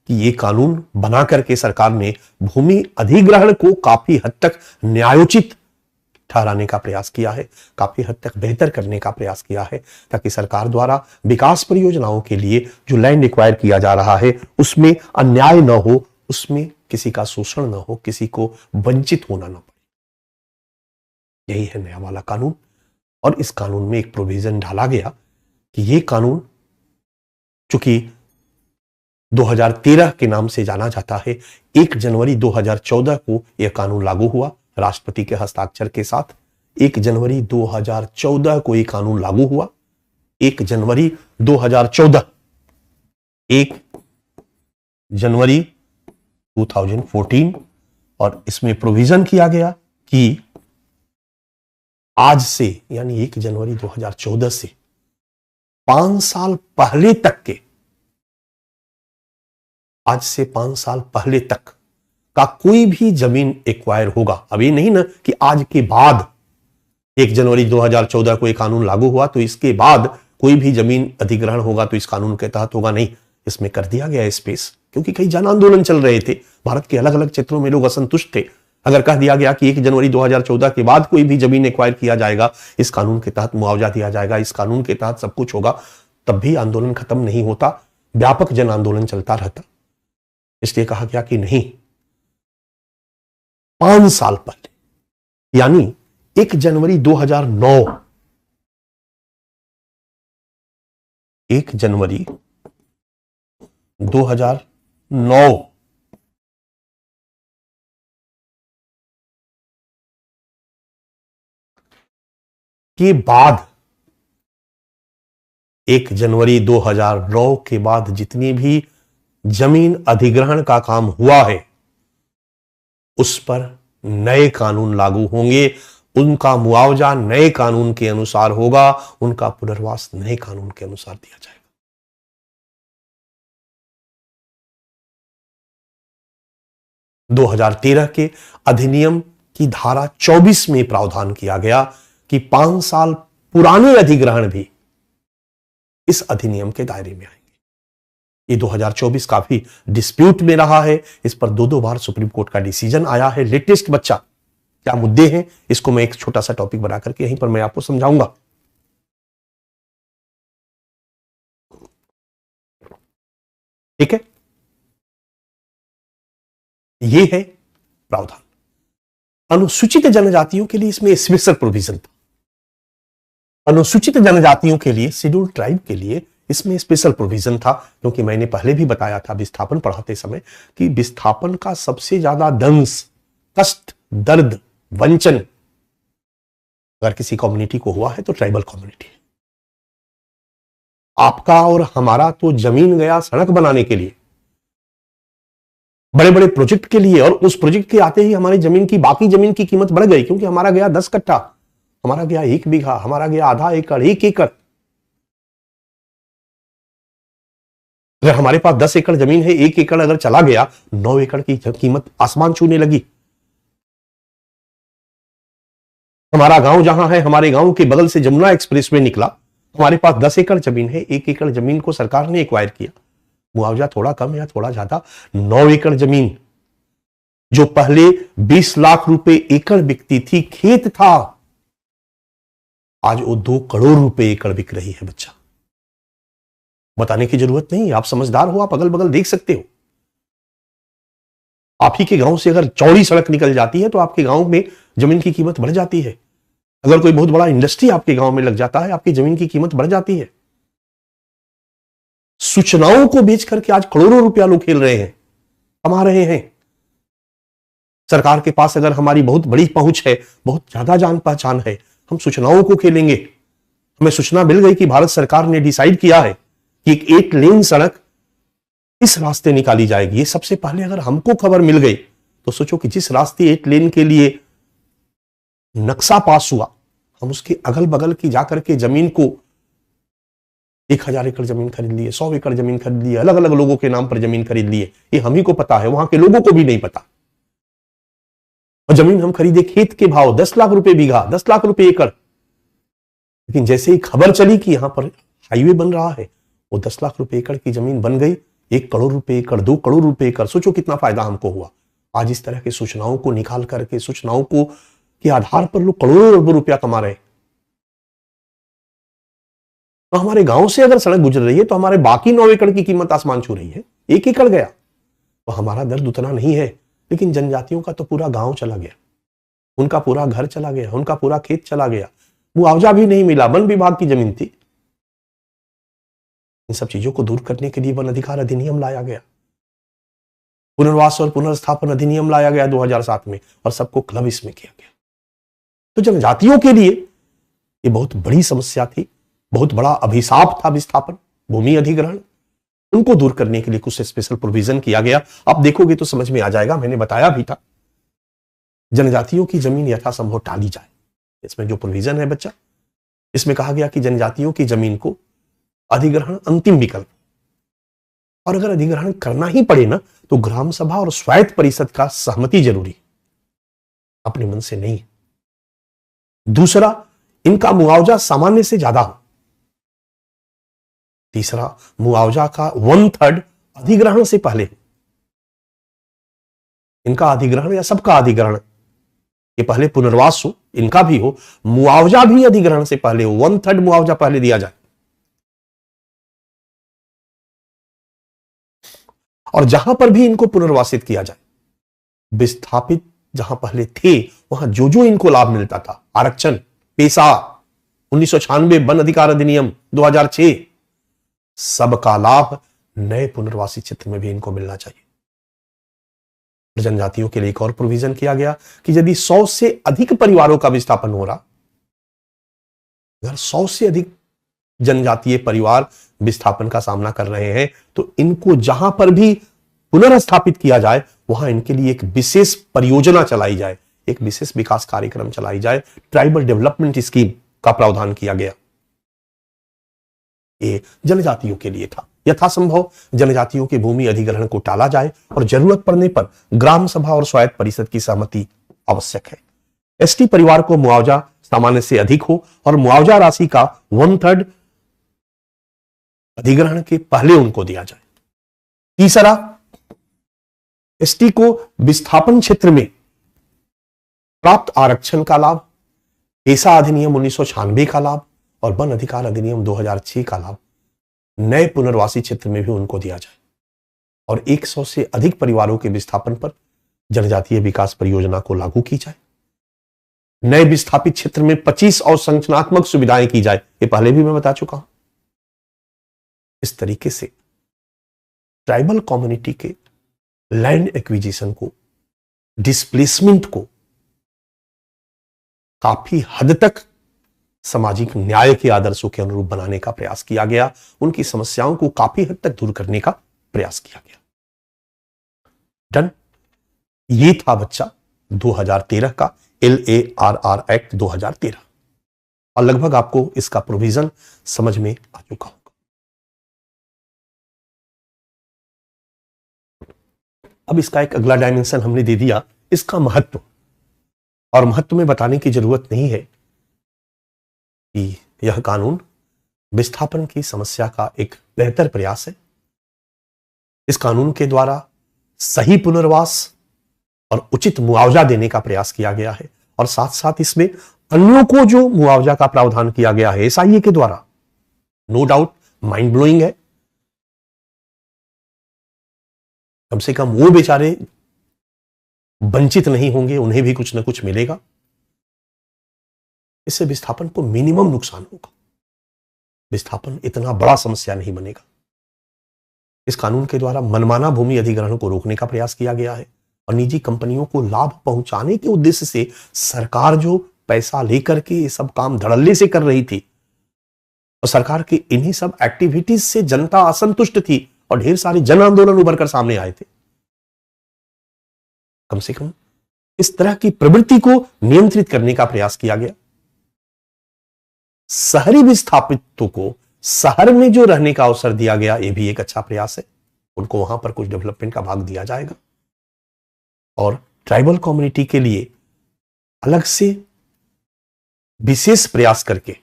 कि ये कानून बना करके सरकार ने भूमि अधिग्रहण को काफी हद तक न्यायोचित ठहराने का प्रयास किया है, काफी हद तक बेहतर करने का प्रयास किया है, ताकि सरकार द्वारा विकास परियोजनाओं के लिए जो लैंड एक्वायर किया जा रहा है उसमें अन्याय न हो, उसमें किसी का शोषण न हो, किसी को वंचित होना न पड़े। यही है नया वाला कानून। और इस कानून में एक प्रोविजन डाला गया कि यह कानून चूंकि 2013 के नाम से जाना जाता है, 1 जनवरी 2014 को यह कानून लागू हुआ राष्ट्रपति के हस्ताक्षर के साथ। 1 जनवरी 2014 को यह कानून लागू हुआ। 1 जनवरी 2014, 1 जनवरी 2014। और इसमें प्रोविजन किया गया कि आज से यानी 1 जनवरी 2014 से 5 साल पहले तक के, आज से 5 साल पहले तक का कोई भी जमीन एक्वायर होगा। अब ये नहीं ना कि आज के बाद 1 जनवरी 2014 को एक कानून लागू हुआ तो इसके बाद कोई भी जमीन अधिग्रहण होगा तो इस कानून के तहत होगा, नहीं। इसमें कर दिया गया स्पेस, क्योंकि कई जन आंदोलन चल रहे थे, भारत के अलग अलग क्षेत्रों में लोग असंतुष्ट थे। अगर कह दिया गया कि 1 जनवरी 2014 के बाद कोई भी जमीन एक्वायर किया जाएगा, इस कानून के तहत मुआवजा दिया जाएगा, इस कानून के तहत सब कुछ होगा, तब भी आंदोलन खत्म नहीं होता, व्यापक जन आंदोलन चलता रहता। इसलिए कहा गया कि नहीं, 5 साल पहले यानी 1 जनवरी 2009, 1 जनवरी 2009 के बाद, 1 जनवरी 2009 के बाद जितनी भी जमीन अधिग्रहण का काम हुआ है उस पर नए कानून लागू होंगे, उनका मुआवजा नए कानून के अनुसार होगा, उनका पुनर्वास नए कानून के अनुसार दिया जाएगा। 2013 के अधिनियम की धारा 24 में प्रावधान किया गया कि 5 साल पुराने अधिग्रहण भी इस अधिनियम के दायरे में आएंगे। ये 2024 काफी डिस्प्यूट में रहा है, इस पर 2 बार सुप्रीम कोर्ट का डिसीजन आया है। लेटेस्ट बच्चा क्या मुद्दे हैं, इसको मैं एक छोटा सा टॉपिक बना करके यहीं पर मैं आपको समझाऊंगा। ठीक है, ये है प्रावधान। अनुसूचित जनजातियों के लिए इसमें स्पेशल प्रोविजन था। अनुसूचित जनजातियों के लिए, शेड्यूल्ड ट्राइब के लिए इसमें स्पेशल प्रोविजन था, क्योंकि मैंने पहले भी बताया था विस्थापन पढ़ाते समय कि विस्थापन का सबसे ज्यादा दंश, कष्ट, दर्द, वंचन अगर किसी कम्युनिटी को हुआ है तो ट्राइबल कम्युनिटी है। आपका और हमारा तो जमीन गया सड़क बनाने के लिए, बड़े बड़े प्रोजेक्ट के लिए, और उस प्रोजेक्ट के आते ही हमारी जमीन की, बाकी जमीन की कीमत बढ़ गई, क्योंकि हमारा गया 10 कट्ठा, हमारा गया 1 बीघा, हमारा गया आधा एकड़, 1 एकड़। अगर हमारे पास 10 एकड़ जमीन है, 1 एकड़ अगर चला गया, 9 एकड़ की कीमत आसमान छूने लगी। हमारा गांव जहां है, हमारे गांव के बगल से जमुना एक्सप्रेसवे निकला, हमारे पास 10 एकड़ जमीन है, 1 एकड़ जमीन को सरकार ने एक्वायर किया, मुआवजा थोड़ा कम या थोड़ा ज्यादा, 9 एकड़ जमीन जो पहले 20 लाख रुपए एकड़ बिकती थी, खेत था, आज वो 2 करोड़ रुपए एकड़ बिक रही है। बच्चा, बताने की जरूरत नहीं, आप समझदार हो, आप अगल बगल देख सकते हो। आप ही के गांव से अगर चौड़ी सड़क निकल जाती है तो आपके गांव में जमीन की कीमत बढ़ जाती है। अगर कोई बहुत बड़ा इंडस्ट्री आपके गांव में लग जाता है, आपकी जमीन की कीमत बढ़ जाती है। सूचनाओं को बेच करके आज करोड़ों रुपया लोग खेल रहे हैं, कमा रहे हैं। सरकार के पास अगर हमारी बहुत बड़ी पहुंच है, बहुत ज्यादा जान पहचान है, हम सूचनाओं को खेलेंगे। हमें सूचना मिल गई कि भारत सरकार ने डिसाइड किया है कि एक 8 लेन सड़क इस रास्ते निकाली जाएगी। ये सबसे पहले अगर हमको खबर मिल गई तो सोचो कि जिस रास्ते 8 लेन के लिए नक्शा पास हुआ, हम उसके अगल बगल की जाकर के जमीन को 1000 एकड़ जमीन खरीद लिए, 100 एकड़ जमीन खरीद लिए, अलग अलग लोगों के नाम पर जमीन खरीद लिए। ये हम ही को पता है, वहां के लोगों को भी नहीं पता। और जमीन हम खरीदे खेत के भाव 10 लाख रुपए बीघा, 10 लाख रुपए एकड़। लेकिन जैसे ही खबर चली कि यहां पर हाईवे बन रहा है, वो 10 लाख रुपए एकड़ की जमीन बन गई 1 करोड़ रुपए एकड़, 2 करोड़ रुपए एकड़। सोचो कितना फायदा हमको हुआ। आज इस तरह की सूचनाओं को निकाल करके, सूचनाओं को के आधार पर लोग करोड़ों रुपया कमा रहे हैं। तो हमारे गांव से अगर सड़क गुजर रही है तो हमारे बाकी 9 एकड़ की कीमत आसमान छू रही है। 1 एकड़ गया तो हमारा दर्द उतना नहीं है, लेकिन जनजातियों का तो पूरा गांव चला गया, उनका पूरा घर चला गया, उनका पूरा खेत चला गया, मुआवजा भी नहीं मिला, वन विभाग की जमीन थी। इन सब चीजों को दूर करने के लिए वन अधिकार अधिनियम लाया गया, पुनर्वास और पुनर्स्थापन अधिनियम लाया गया 2007 में, और सबको क्लब इसमें किया गया। तो जनजातियों के लिए ये बहुत बड़ी समस्या थी, बहुत बड़ा अभिशाप था विस्थापन, भूमि अधिग्रहण। उनको दूर करने के लिए कुछ स्पेशल प्रोविजन किया गया। आप देखोगे तो समझ में आ जाएगा, मैंने बताया भी था, जनजातियों की जमीन यथासंभव टाली जाए। इसमें जो प्रोविजन है बच्चा, इसमें कहा गया कि जनजातियों की जमीन को अधिग्रहण अंतिम विकल्प, और अगर अधिग्रहण करना ही पड़े ना तो ग्राम सभा और स्वायत्त परिषद का सहमति जरूरी, अपने मन से नहीं। दूसरा, इनका मुआवजा सामान्य से ज्यादा हो। तीसरा, मुआवजा का 1/3 अधिग्रहण से पहले, इनका अधिग्रहण या सबका अधिग्रहण ये पहले पुनर्वास हो, इनका भी हो, मुआवजा भी अधिग्रहण से पहले हो, 1/3 मुआवजा पहले दिया जाए। और जहां पर भी इनको पुनर्वासित किया जाए, विस्थापित जहां पहले थे वहां जो जो इनको लाभ मिलता था, आरक्षण, पेशा, 1996 वन अधिकार अधिनियम 2006, सबका लाभ नए पुनर्वासित क्षेत्र में भी इनको मिलना चाहिए। जनजातियों के लिए एक और प्रोविजन किया गया कि यदि 100 से अधिक परिवारों का विस्थापन हो रहा, अगर 100 से अधिक जनजातीय परिवार विस्थापन का सामना कर रहे हैं, तो इनको जहां पर भी पुनर्स्थापित किया जाए वहां इनके लिए एक विशेष परियोजना चलाई जाए, एक विशेष विकास कार्यक्रम चलाई जाए, ट्राइबल डेवलपमेंट स्कीम का प्रावधान किया गया। ये जनजातियों के लिए था। यथासंभव जनजातियों की भूमि अधिग्रहण को टाला जाए और जरूरत पड़ने पर ग्राम सभा और स्वायत्त परिषद की सहमति आवश्यक है। एसटी परिवार को मुआवजा सामान्य से अधिक हो और मुआवजा राशि का 1/3 अधिग्रहण के पहले उनको दिया जाए। तीसरा, एसटी को विस्थापन क्षेत्र में प्राप्त आरक्षण का लाभ, पेशा अधिनियम 1996 का लाभ और वन अधिकार अधिनियम 2006 का लाभ नए पुनर्वासी क्षेत्र में भी उनको दिया जाए और 100 से अधिक परिवारों के विस्थापन पर जनजातीय विकास परियोजना को लागू की जाए। नए विस्थापित क्षेत्र में 25 और संरचनात्मक सुविधाएं की जाए, ये पहले भी मैं बता चुका हूं। इस तरीके से ट्राइबल कम्युनिटी के लैंड एक्विजिशन को, डिस्प्लेसमेंट को काफी हद तक सामाजिक न्याय के आदर्शों के अनुरूप बनाने का प्रयास किया गया, उनकी समस्याओं को काफी हद तक दूर करने का प्रयास किया गया। डन। ये था बच्चा 2013 का LARR एक्ट 2013 और लगभग आपको इसका प्रोविजन समझ में आ चुका होगा। अब इसका एक अगला डायमेंशन हमने दे दिया, इसका महत्व। और महत्व में बताने की जरूरत नहीं है कि यह कानून विस्थापन की समस्या का एक बेहतर प्रयास है। इस कानून के द्वारा सही पुनर्वास और उचित मुआवजा देने का प्रयास किया गया है और साथ साथ इसमें अन्यों को जो मुआवजा का प्रावधान किया गया है SIA के द्वारा, नो डाउट माइंड ब्लोइंग है। कम से कम वो बेचारे वंचित नहीं होंगे, उन्हें भी कुछ ना कुछ मिलेगा। इससे विस्थापन को मिनिमम नुकसान होगा, विस्थापन इतना बड़ा समस्या नहीं बनेगा। इस कानून के द्वारा मनमाना भूमि अधिग्रहण को रोकने का प्रयास किया गया है और निजी कंपनियों को लाभ पहुंचाने के उद्देश्य से सरकार जो पैसा लेकर के ये सब काम धड़ल्ले से कर रही थी और सरकार की इन्हीं सब एक्टिविटीज से जनता असंतुष्ट थी और ढेर सारे जन आंदोलन उभर कर सामने आए थे। कम से कम इस तरह की प्रवृत्ति को नियंत्रित करने का प्रयास किया गया। शहरी विस्थापितों को शहर में जो रहने का अवसर दिया गया, यह भी एक अच्छा प्रयास है। उनको वहां पर कुछ डेवलपमेंट का भाग दिया जाएगा और ट्राइबल कम्युनिटी के लिए अलग से विशेष प्रयास करके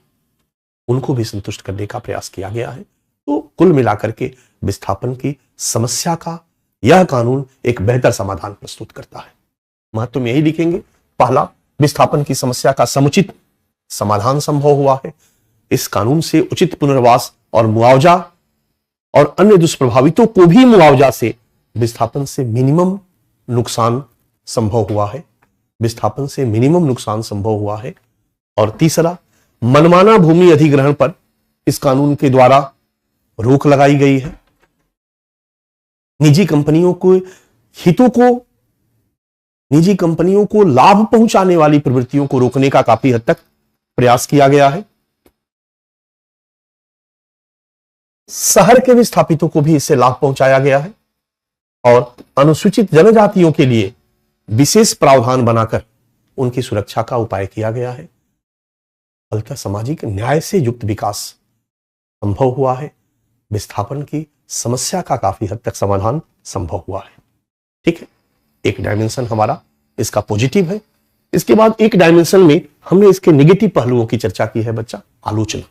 उनको भी संतुष्ट करने का प्रयास किया गया है। तो कुल मिलाकर के विस्थापन की समस्या का यह कानून एक बेहतर समाधान प्रस्तुत करता है। महत्व में यही लिखेंगे, पहला, विस्थापन की समस्या का समुचित समाधान संभव हुआ है। इस कानून से उचित पुनर्वास और मुआवजा और अन्य दुष्प्रभावितों को भी मुआवजा से विस्थापन से मिनिमम नुकसान संभव हुआ है, विस्थापन से मिनिमम नुकसान संभव हुआ है। और तीसरा, मनमाना भूमि अधिग्रहण पर इस कानून के द्वारा रोक लगाई गई है। निजी कंपनियों को हितों को, निजी कंपनियों को लाभ पहुंचाने वाली प्रवृत्तियों को रोकने का काफी हद तक प्रयास किया गया है। शहर के विस्थापितों को भी इससे लाभ पहुंचाया गया है और अनुसूचित जनजातियों के लिए विशेष प्रावधान बनाकर उनकी सुरक्षा का उपाय किया गया है। फलतः सामाजिक न्याय से युक्त विकास संभव हुआ है। विस्थापन की समस्या का काफी हद तक समाधान संभव हुआ है। ठीक है, एक डायमेंशन हमारा इसका पॉजिटिव है। इसके बाद एक डायमेंशन में हमने इसके नेगेटिव पहलुओं की चर्चा की है बच्चा, आलोचना,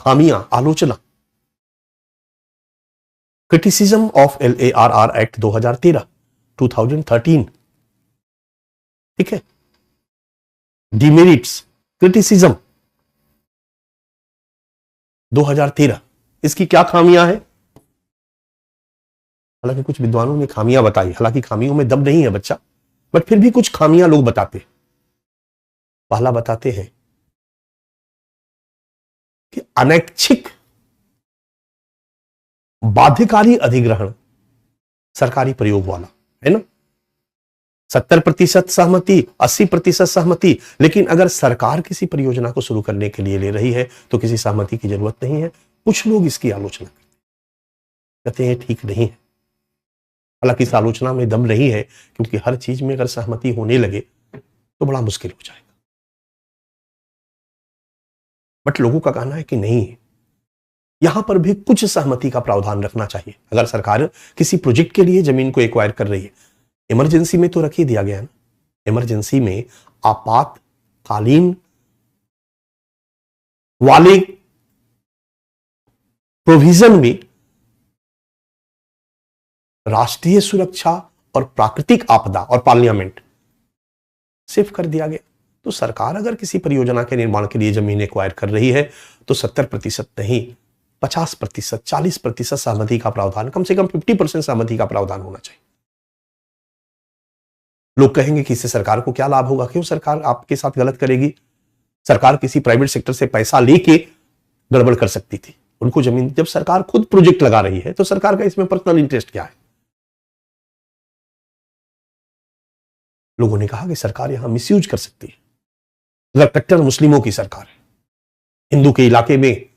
खामियां, आलोचना। Criticism of LARR act 2013। ठीक है, डिमेरिट्स, क्रिटिसिज्म 2013, इसकी क्या खामियां हैं? हालांकि कुछ विद्वानों ने खामियां बताई, हालांकि खामियों में दम नहीं है बच्चा, बट फिर भी कुछ खामियां लोग बताते हैं। पहला बताते हैं कि अनैच्छिक बाध्यकारी अधिग्रहण सरकारी प्रयोग वाला है ना, 70% सहमति, 80% सहमति, लेकिन अगर सरकार किसी परियोजना को शुरू करने के लिए ले रही है तो किसी सहमति की जरूरत नहीं है। कुछ लोग इसकी आलोचना कहते हैं ठीक नहीं है। हालांकि इस आलोचना में दम नहीं है, क्योंकि हर चीज में अगर सहमति होने लगे तो बड़ा मुश्किल हो जाएगा। बट लोगों का कहना है कि नहीं, यहां पर भी कुछ सहमति का प्रावधान रखना चाहिए। अगर सरकार किसी प्रोजेक्ट के लिए जमीन को एक्वायर कर रही है, इमरजेंसी में तो रख ही दिया गया ना, इमरजेंसी में आपातकालीन वाले प्रोविजन में राष्ट्रीय सुरक्षा और प्राकृतिक आपदा और पार्लियामेंट सिर्फ कर दिया गया। तो सरकार अगर किसी परियोजना के निर्माण के लिए जमीन एक्वायर कर रही है तो 70% नहीं, 50%, 40% सहमति का प्रावधान, कम से कम 50% सहमति का प्रावधान होना चाहिए। लोग कहेंगे कि इससे सरकार को क्या लाभ होगा? क्यों सरकार आपके साथ गलत करेगी? सरकार किसी प्राइवेट सेक्टर से पैसा लेके गड़बड़ कर सकती थी। उनको जमीन, जब सरकार खुद प्रोजेक्ट लगा रही है तो सरकार का इसमें पर्सनल इंटरेस्ट क्या है? लोगों ने कहा कि सरकार यहां मिसयूज कर सकती है। अगर कट्टर मुस्लिमों की सरकार है, हिंदू के इलाके में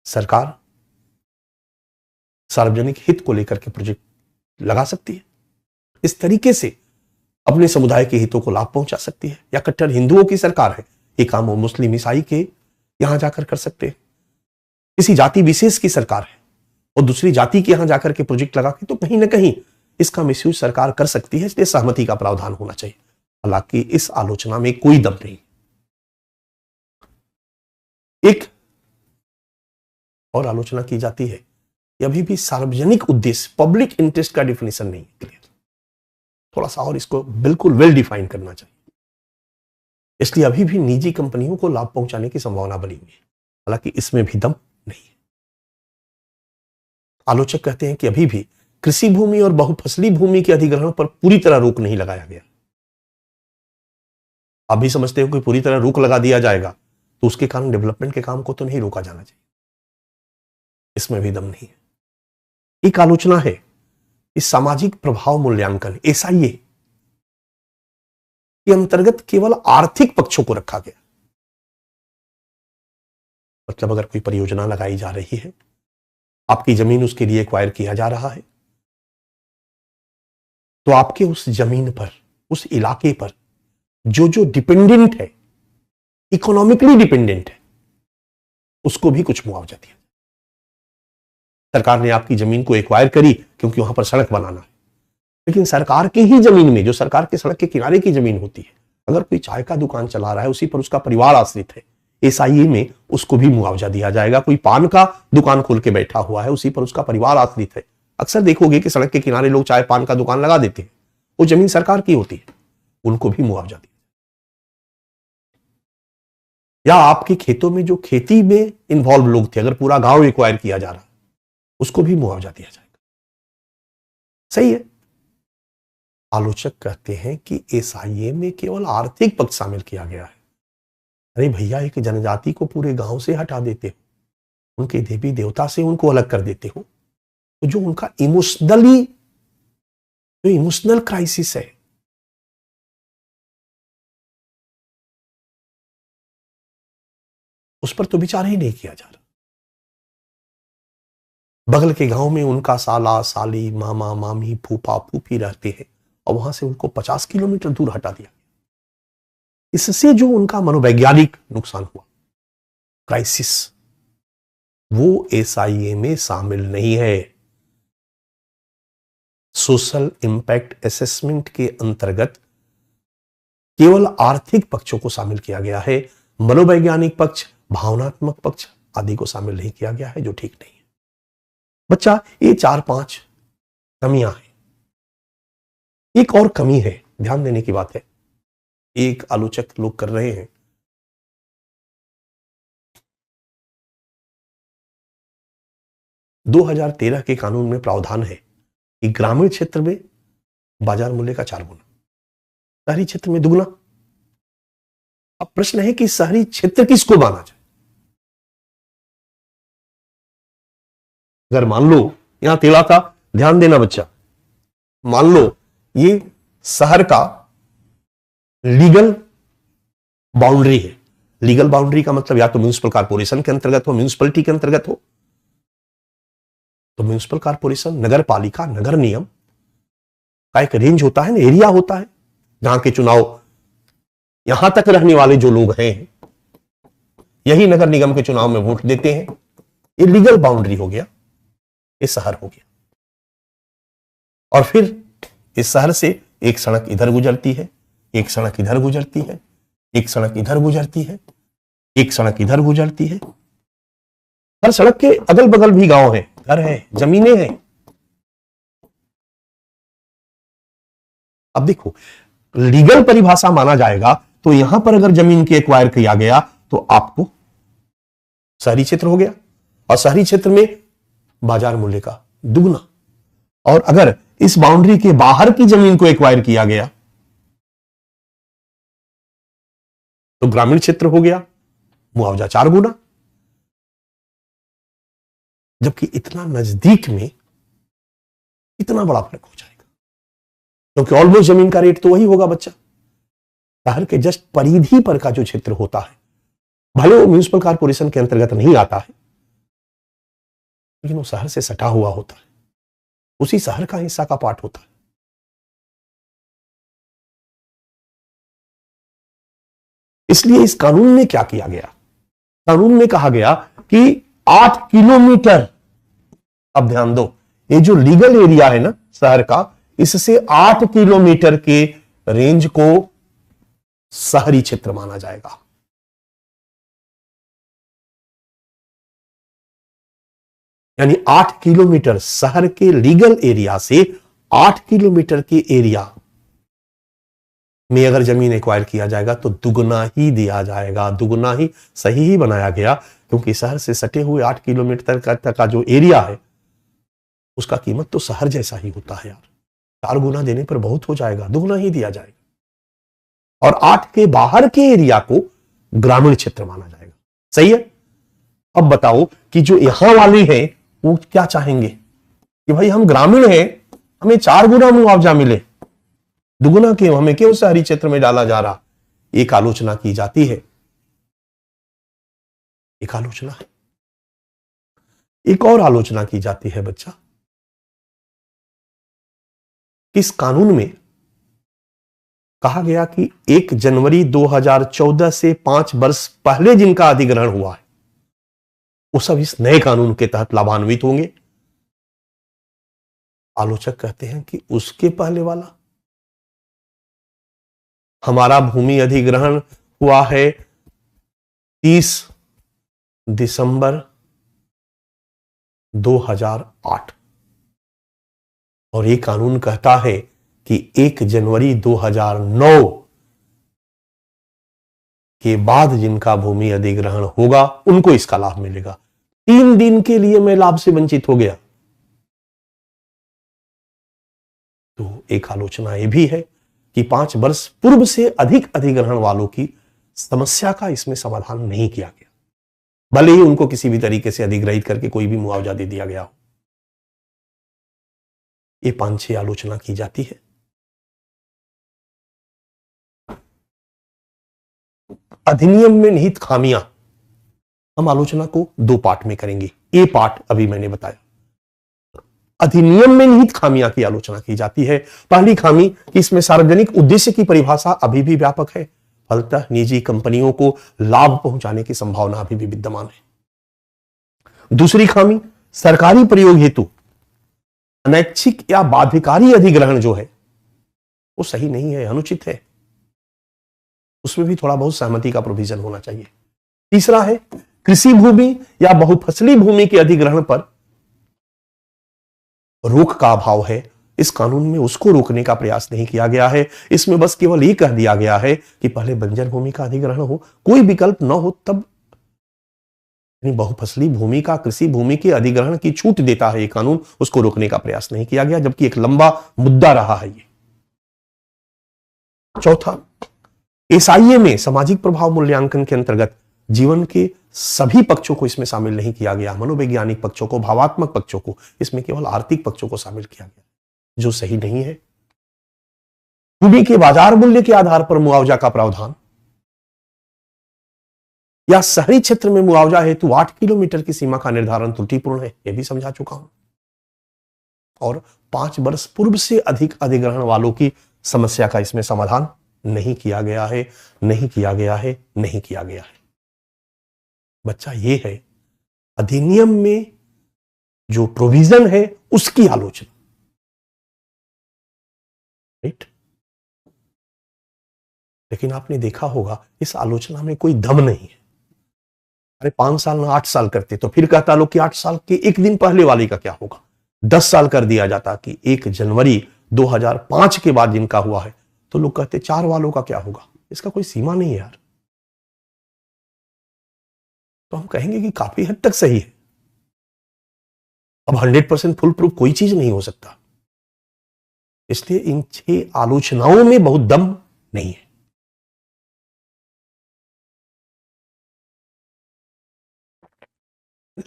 सरकार सार्वजनिक हित को लेकर के प्रोजेक्ट लगा सकती है, इस तरीके से अपने समुदाय के हितों को लाभ पहुंचा सकती है। या कट्टर हिंदुओं की सरकार है, ये काम वो मुस्लिम ईसाई के यहां जाकर कर सकते हैं। किसी जाति विशेष की सरकार है और दूसरी जाति के यहां जाकर के प्रोजेक्ट लगा के, तो कहीं ना कहीं इसका मिसयूज सरकार कर सकती है, इसलिए सहमति का प्रावधान होना चाहिए। हालांकि इस आलोचना में कोई दम नहीं। एक और आलोचना की जाती है कि अभी भी सार्वजनिक उद्देश्य, पब्लिक इंटरेस्ट का डिफिनेशन नहीं क्लियर, थोड़ा सा और इसको बिल्कुल वेल डिफाइन करना चाहिए। इसलिए अभी भी निजी कंपनियों को लाभ पहुंचाने की संभावना बनी हुई है, हालांकि इसमें भी दम नहीं है। आलोचक कहते हैं कि अभी भी कृषि भूमि और बहुफसली भूमि के अधिग्रहण पर पूरी तरह रोक नहीं लगाया गया। आप भी समझते हो कि पूरी तरह रोक लगा दिया जाएगा तो उसके कारण डेवलपमेंट के काम को तो नहीं रोका जाना चाहिए, इसमें भी दम नहीं है। एक आलोचना है इस सामाजिक प्रभाव मूल्यांकन SIA के अंतर्गत केवल आर्थिक पक्षों को रखा गया। मतलब अगर कोई परियोजना लगाई जा रही है, आपकी जमीन उसके लिए एक्वायर किया जा रहा है, तो आपके उस जमीन पर, उस इलाके पर जो जो डिपेंडेंट है, इकोनॉमिकली डिपेंडेंट है, उसको भी कुछ मुआवजा दिया। सरकार ने आपकी जमीन को एक्वायर करी क्योंकि वहां पर सड़क बनाना है, लेकिन सरकार की ही जमीन में, जो सरकार के सड़क के किनारे की जमीन होती है, अगर कोई चाय का दुकान चला रहा है, उसी पर उसका परिवार आश्रित है, SIA में उसको भी मुआवजा दिया जाएगा। कोई पान का दुकान खोल के बैठा हुआ है, उसी पर उसका परिवार आश्रित है। अक्सर देखोगे कि सड़क के किनारे लोग चाय पान का दुकान लगा देते हैं, वो जमीन सरकार की होती है, उनको भी मुआवजा दिया। या आपके खेतों में जो खेती में इन्वॉल्व लोग थे, अगर पूरा गांव एक्वायर किया जा रहा है, उसको भी मुआवजा दिया जाएगा। सही है। आलोचक कहते हैं कि SIA में केवल आर्थिक पक्ष शामिल किया गया है। अरे भैया, एक जनजाति को पूरे गांव से हटा देते हो, उनके देवी देवता से उनको अलग कर देते हो, तो जो उनका इमोशनल क्राइसिस है, उस पर तो विचार ही नहीं किया जा रहा। बगल के गांव में उनका साला साली, मामा मामी, फूफा फूफी रहते हैं और वहां से उनको 50 किलोमीटर दूर हटा दिया। इससे जो उनका मनोवैज्ञानिक नुकसान हुआ, क्राइसिस, वो SIA में शामिल नहीं है। सोशल इंपैक्ट असेसमेंट के अंतर्गत केवल आर्थिक पक्षों को शामिल किया गया है, मनोवैज्ञानिक पक्ष, भावनात्मक पक्ष आदि को शामिल नहीं किया गया है, जो ठीक नहीं है। बच्चा, ये 4-5 कमियां हैं। एक और कमी है, ध्यान देने की बात है एक आलोचक लोग कर रहे हैं। 2013 के कानून में प्रावधान है कि ग्रामीण क्षेत्र में बाजार मूल्य का 4 गुना, शहरी क्षेत्र में दुगना। अब प्रश्न है कि शहरी क्षेत्र किसको माना जाए? अगर मान लो यहां तेला था, ध्यान देना बच्चा, मान लो ये शहर का लीगल बाउंड्री है। लीगल बाउंड्री का मतलब या तो म्युनिसिपल कॉर्पोरेशन के अंतर्गत हो, म्युनिसिपलिटी के अंतर्गत हो, तो म्युनिसिपल कॉर्पोरेशन, नगर पालिका, नगर निगम का एक रेंज होता है ना, एरिया होता है, जहां के चुनाव यहां तक रहने वाले जो लोग हैं यही नगर निगम के चुनाव में वोट देते हैं। ये लीगल बाउंड्री हो गया, ये शहर हो गया। और फिर इस शहर से एक सड़क इधर गुजरती है, एक सड़क इधर गुजरती है, एक सड़क इधर गुजरती है, एक सड़क इधर गुजरती है। हर सड़क के अगल बगल भी गांव हैं, घर हैं, जमीनें हैं। अब देखो, लीगल परिभाषा माना जाएगा तो यहां पर अगर जमीन की एक्वायर किया गया तो आपको शहरी क्षेत्र हो गया, और शहरी क्षेत्र में बाजार मूल्य का दुगना। और अगर इस बाउंड्री के बाहर की जमीन को एक्वायर किया गया तो ग्रामीण क्षेत्र हो गया, मुआवजा 4 गुना। जबकि इतना नजदीक में इतना बड़ा फर्क हो जाएगा, क्योंकि ऑलमोस्ट जमीन का रेट तो वही होगा बच्चा। शहर के जस्ट परिधि पर का जो क्षेत्र होता है, भले वो म्युनिसिपल कॉर्पोरेशन के अंतर्गत नहीं आता है, लेकिन वो शहर से सटा हुआ होता है, उसी शहर का हिस्सा का पार्ट होता है। इसलिए इस कानून में क्या किया गया? कानून में कहा गया कि 8 किलोमीटर, अब ध्यान दो, ये जो लीगल एरिया है ना शहर का, इससे 8 किलोमीटर के रेंज को शहरी क्षेत्र माना जाएगा। यानी 8 किलोमीटर शहर के लीगल एरिया से 8 किलोमीटर के एरिया में अगर जमीन एक्वायर किया जाएगा तो दुगना ही दिया जाएगा। दुगना ही सही ही बनाया गया, क्योंकि शहर से सटे हुए 8 किलोमीटर तक का जो एरिया है उसका कीमत तो शहर जैसा ही होता है यार। 4 गुना देने पर बहुत हो जाएगा, दुगना ही दिया जाएगा। और 8 के बाहर के एरिया को ग्रामीण क्षेत्र माना जाएगा। सही है? अब बताओ कि जो यहां वाले हैं वो क्या चाहेंगे कि भाई हम ग्रामीण हैं, हमें 4 गुना मुआवजा मिले, दुगुना क्यों, हमें क्यों शहरी क्षेत्र में डाला जा रहा? एक आलोचना की जाती है, एक आलोचना है। एक और आलोचना की जाती है बच्चा, इस कानून में कहा गया कि 1 जनवरी 2014 से 5 वर्ष पहले जिनका अधिग्रहण हुआ है वो सब इस नए कानून के तहत लाभान्वित होंगे। आलोचक कहते हैं कि उसके पहले वाला, हमारा भूमि अधिग्रहण हुआ है 30 दिसंबर 2008 और ये कानून कहता है कि 1 जनवरी 2009 के बाद जिनका भूमि अधिग्रहण होगा उनको इसका लाभ मिलेगा। 3 दिन के लिए मैं लाभ से वंचित हो गया। तो एक आलोचना यह भी है कि 5 वर्ष पूर्व से अधिक अधिग्रहण वालों की समस्या का इसमें समाधान नहीं किया गया, भले ही उनको किसी भी तरीके से अधिग्रहित करके कोई भी मुआवजा दे दिया गया हो। ये 5-6 आलोचना की जाती है। अधिनियम में निहित खामियां, हम आलोचना को 2 पार्ट में करेंगे। ए पार्ट अभी मैंने बताया, अधिनियम में निहित खामियां की आलोचना की जाती है। पहली खामी कि इसमें सार्वजनिक उद्देश्य की परिभाषा अभी भी व्यापक है, फलतः निजी कंपनियों को लाभ पहुंचाने की संभावना अभी भी विद्यमान है। दूसरी खामी, सरकारी प्रयोग हेतु अनैच्छिक या बाध्यकारी अधिग्रहण जो है वो सही नहीं है, अनुचित है, उसमें भी थोड़ा बहुत सहमति का प्रोविजन होना चाहिए। तीसरा है कृषि भूमि या बहुफसली भूमि के अधिग्रहण पर रोक का अभाव है, इस कानून में उसको रोकने का प्रयास नहीं किया गया है। इसमें बस केवल ये कह दिया गया है कि पहले बंजर भूमि का अधिग्रहण हो, कोई विकल्प न हो तब बहुफसली भूमि का, कृषि भूमि के अधिग्रहण की छूट देता है ये कानून, उसको रोकने का प्रयास नहीं किया गया, जबकि एक लंबा मुद्दा रहा है ये। चौथा, एसआईए में सामाजिक प्रभाव मूल्यांकन के अंतर्गत जीवन के सभी पक्षों को इसमें शामिल नहीं किया गया, मनोवैज्ञानिक पक्षों को, भावात्मक पक्षों को, इसमें केवल आर्थिक पक्षों को शामिल किया गया, जो सही नहीं है। भूमि के बाजार मूल्य के आधार पर मुआवजा का प्रावधान या शहरी क्षेत्र में मुआवजा हेतु 8 किलोमीटर की सीमा का निर्धारण त्रुटिपूर्ण है, यह भी समझा चुका हूं। और 5 वर्ष पूर्व से अधिक अधिग्रहण वालों की समस्या का इसमें समाधान नहीं किया गया है, नहीं किया गया है, नहीं किया गया है। बच्चा ये है अधिनियम में जो प्रोविजन है उसकी आलोचना, राइट? लेकिन आपने देखा होगा इस आलोचना में कोई दम नहीं है। अरे 5 साल ना 8 साल करते तो फिर कहता लोग कि 8 साल के एक दिन पहले वाले का क्या होगा। 10 साल कर दिया जाता कि 1 जनवरी 2005 के बाद जिनका हुआ है, तो लोग कहते 4 वालों का क्या होगा। इसका कोई सीमा नहीं है यार। तो हम कहेंगे कि काफी हद तक सही है। अब 100% फुल प्रूफ कोई चीज नहीं हो सकता, इसलिए इन 6 आलोचनाओं में बहुत दम नहीं है।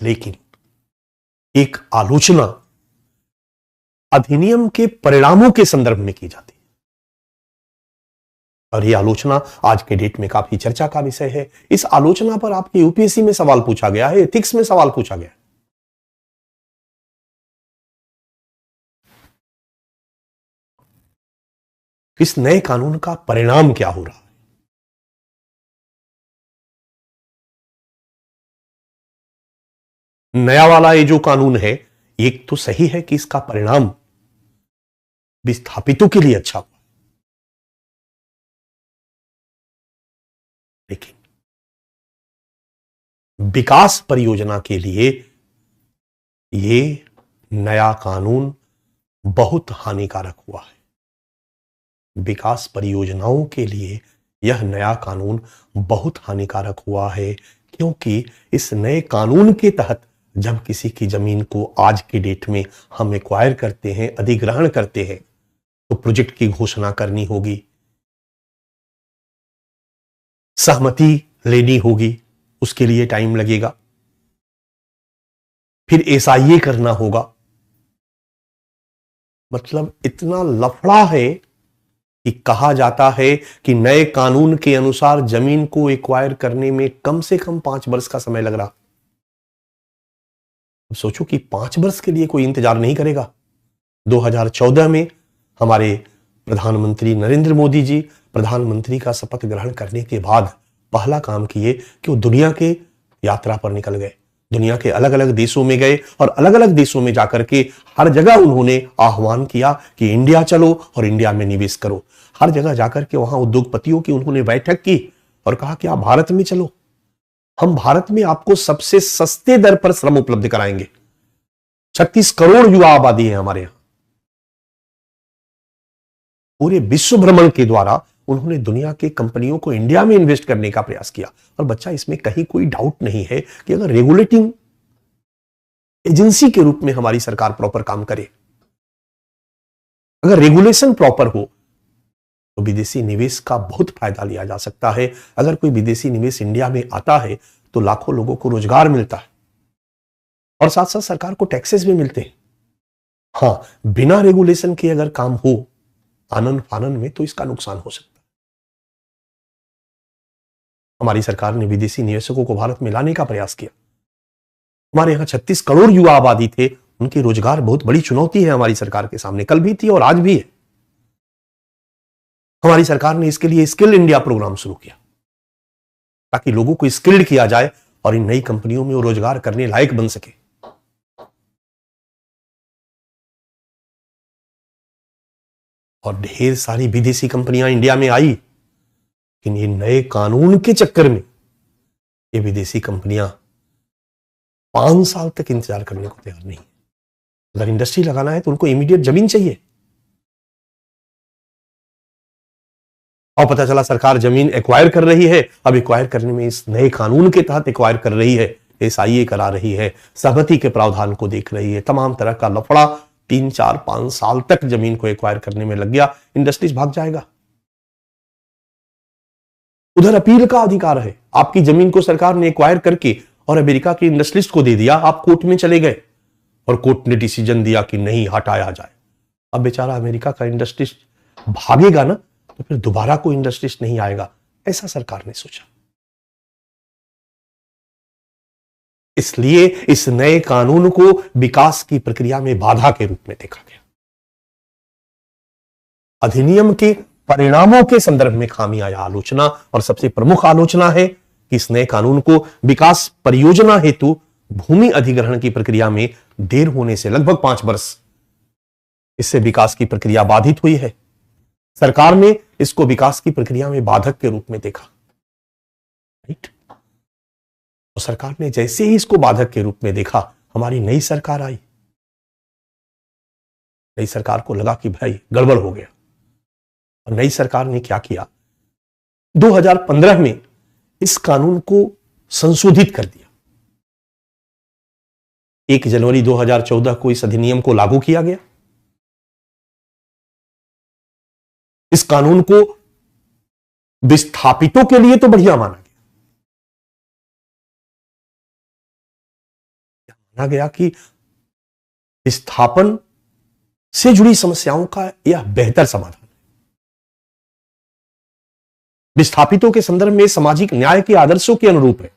लेकिन एक आलोचना अधिनियम के परिणामों के संदर्भ में की जाती है, और यह आलोचना आज के डेट में काफी चर्चा का विषय है। इस आलोचना पर आपके यूपीएससी में सवाल पूछा गया है, एथिक्स में सवाल पूछा गया है। इस नए कानून का परिणाम क्या हो रहा है। नया वाला ये जो कानून है, एक तो सही है कि इसका परिणाम विस्थापितों के लिए अच्छा हुआ, लेकिन विकास परियोजना के लिए ये नया कानून बहुत हानिकारक हुआ है। विकास परियोजनाओं के लिए यह नया कानून बहुत हानिकारक हुआ है, क्योंकि इस नए कानून के तहत जब किसी की जमीन को आज की डेट में हम एक्वायर करते हैं, अधिग्रहण करते हैं, तो प्रोजेक्ट की घोषणा करनी होगी, सहमति लेनी होगी, उसके लिए टाइम लगेगा, फिर एसआईए करना होगा। मतलब इतना लफड़ा है कि कहा जाता है कि नए कानून के अनुसार जमीन को एक्वायर करने में कम से कम 5 वर्ष का समय लग रहा। अब सोचो कि 5 वर्ष के लिए कोई इंतजार नहीं करेगा। 2014 में हमारे प्रधानमंत्री नरेंद्र मोदी जी प्रधानमंत्री का शपथ ग्रहण करने के बाद पहला काम किए कि वो दुनिया के यात्रा पर निकल गए, दुनिया के अलग अलग देशों में गए, और अलग अलग देशों में जाकर के हर जगह उन्होंने आह्वान किया कि इंडिया चलो और इंडिया में निवेश करो। हर जगह जाकर के वहां उद्योगपतियों की उन्होंने बैठक की और कहा कि आप भारत में चलो, हम भारत में आपको सबसे सस्ते दर पर श्रम उपलब्ध कराएंगे। 36 करोड़ युवा आबादी है हमारे यहां। पूरे विश्व भ्रमण के द्वारा उन्होंने दुनिया के कंपनियों को इंडिया में इन्वेस्ट करने का प्रयास किया। और बच्चा, इसमें कहीं कोई डाउट नहीं है कि अगर रेगुलेटिंग एजेंसी के रूप में हमारी सरकार प्रॉपर काम करे, अगर रेगुलेशन प्रॉपर हो, तो विदेशी निवेश का बहुत फायदा लिया जा सकता है। अगर कोई विदेशी निवेश इंडिया में आता है तो लाखों लोगों को रोजगार मिलता है, और साथ साथ सरकार को टैक्सेस भी मिलते हैं। हां, बिना रेगुलेशन के अगर काम हो आनन फानन में, तो इसका नुकसान हो सकता है। हमारी सरकार ने विदेशी निवेशकों को भारत में लाने का प्रयास किया। हमारे यहां 36 करोड़ युवा आबादी थे, उनके रोजगार बहुत बड़ी चुनौती है हमारी सरकार के सामने, कल भी थी और आज भी है। हमारी सरकार ने इसके लिए स्किल इंडिया प्रोग्राम शुरू किया, ताकि लोगों को स्किल्ड किया जाए और इन नई कंपनियों में वो रोजगार करने लायक बन सके। और ढेर सारी विदेशी कंपनियां इंडिया में आई, लेकिन ये नए कानून के चक्कर में ये विदेशी कंपनियां 5 साल तक इंतजार करने को तैयार नहीं। अगर इंडस्ट्री लगाना है तो उनको इमीडिएट जमीन चाहिए, और पता चला सरकार जमीन एक्वायर कर रही है। अब एक्वायर करने में इस नए कानून के तहत एक्वायर कर रही है, एसआईए करा रही है, सहमति के प्रावधान को देख रही है, तमाम तरह का लफड़ा 3, 4, 5 साल तक जमीन को एक्वायर करने में लग गया। इंडस्ट्रीज भाग जाएगा। उधर अपील का अधिकार है। आपकी जमीन को सरकार ने एक्वायर करके और अमेरिका के इंडस्ट्रिस्ट को दे दिया, आप कोर्ट में चले गए और कोर्ट ने डिसीजन दिया कि नहीं, हटाया जाए। अब बेचारा अमेरिका का इंडस्ट्रिस्ट भागेगा ना, तो फिर दोबारा कोई इंडस्ट्रिस्ट नहीं आएगा, ऐसा सरकार ने सोचा। इसलिए इस नए कानून को विकास की प्रक्रिया में बाधा के रूप में देखा गया। अधिनियम के परिणामों के संदर्भ में खामियां या आलोचना, और सबसे प्रमुख आलोचना है कि इस नए कानून को विकास परियोजना हेतु भूमि अधिग्रहण की प्रक्रिया में देर होने से लगभग 5 वर्ष इससे विकास की प्रक्रिया बाधित हुई है। सरकार ने इसको विकास की प्रक्रिया में बाधक के रूप में देखा, राइट? तो सरकार ने जैसे ही इसको बाधक के रूप में देखा, हमारी नई सरकार आई। नई सरकार को लगा कि भाई गड़बड़ हो गया, और नई सरकार ने क्या किया, 2015 में इस कानून को संशोधित कर दिया। 1 जनवरी 2014 को इस अधिनियम को लागू किया गया। इस कानून को विस्थापितों के लिए तो बढ़िया माना गया कि विस्थापन से जुड़ी समस्याओं का यह बेहतर समाधान है। विस्थापितों के संदर्भ में सामाजिक न्याय के आदर्शों के अनुरूप है।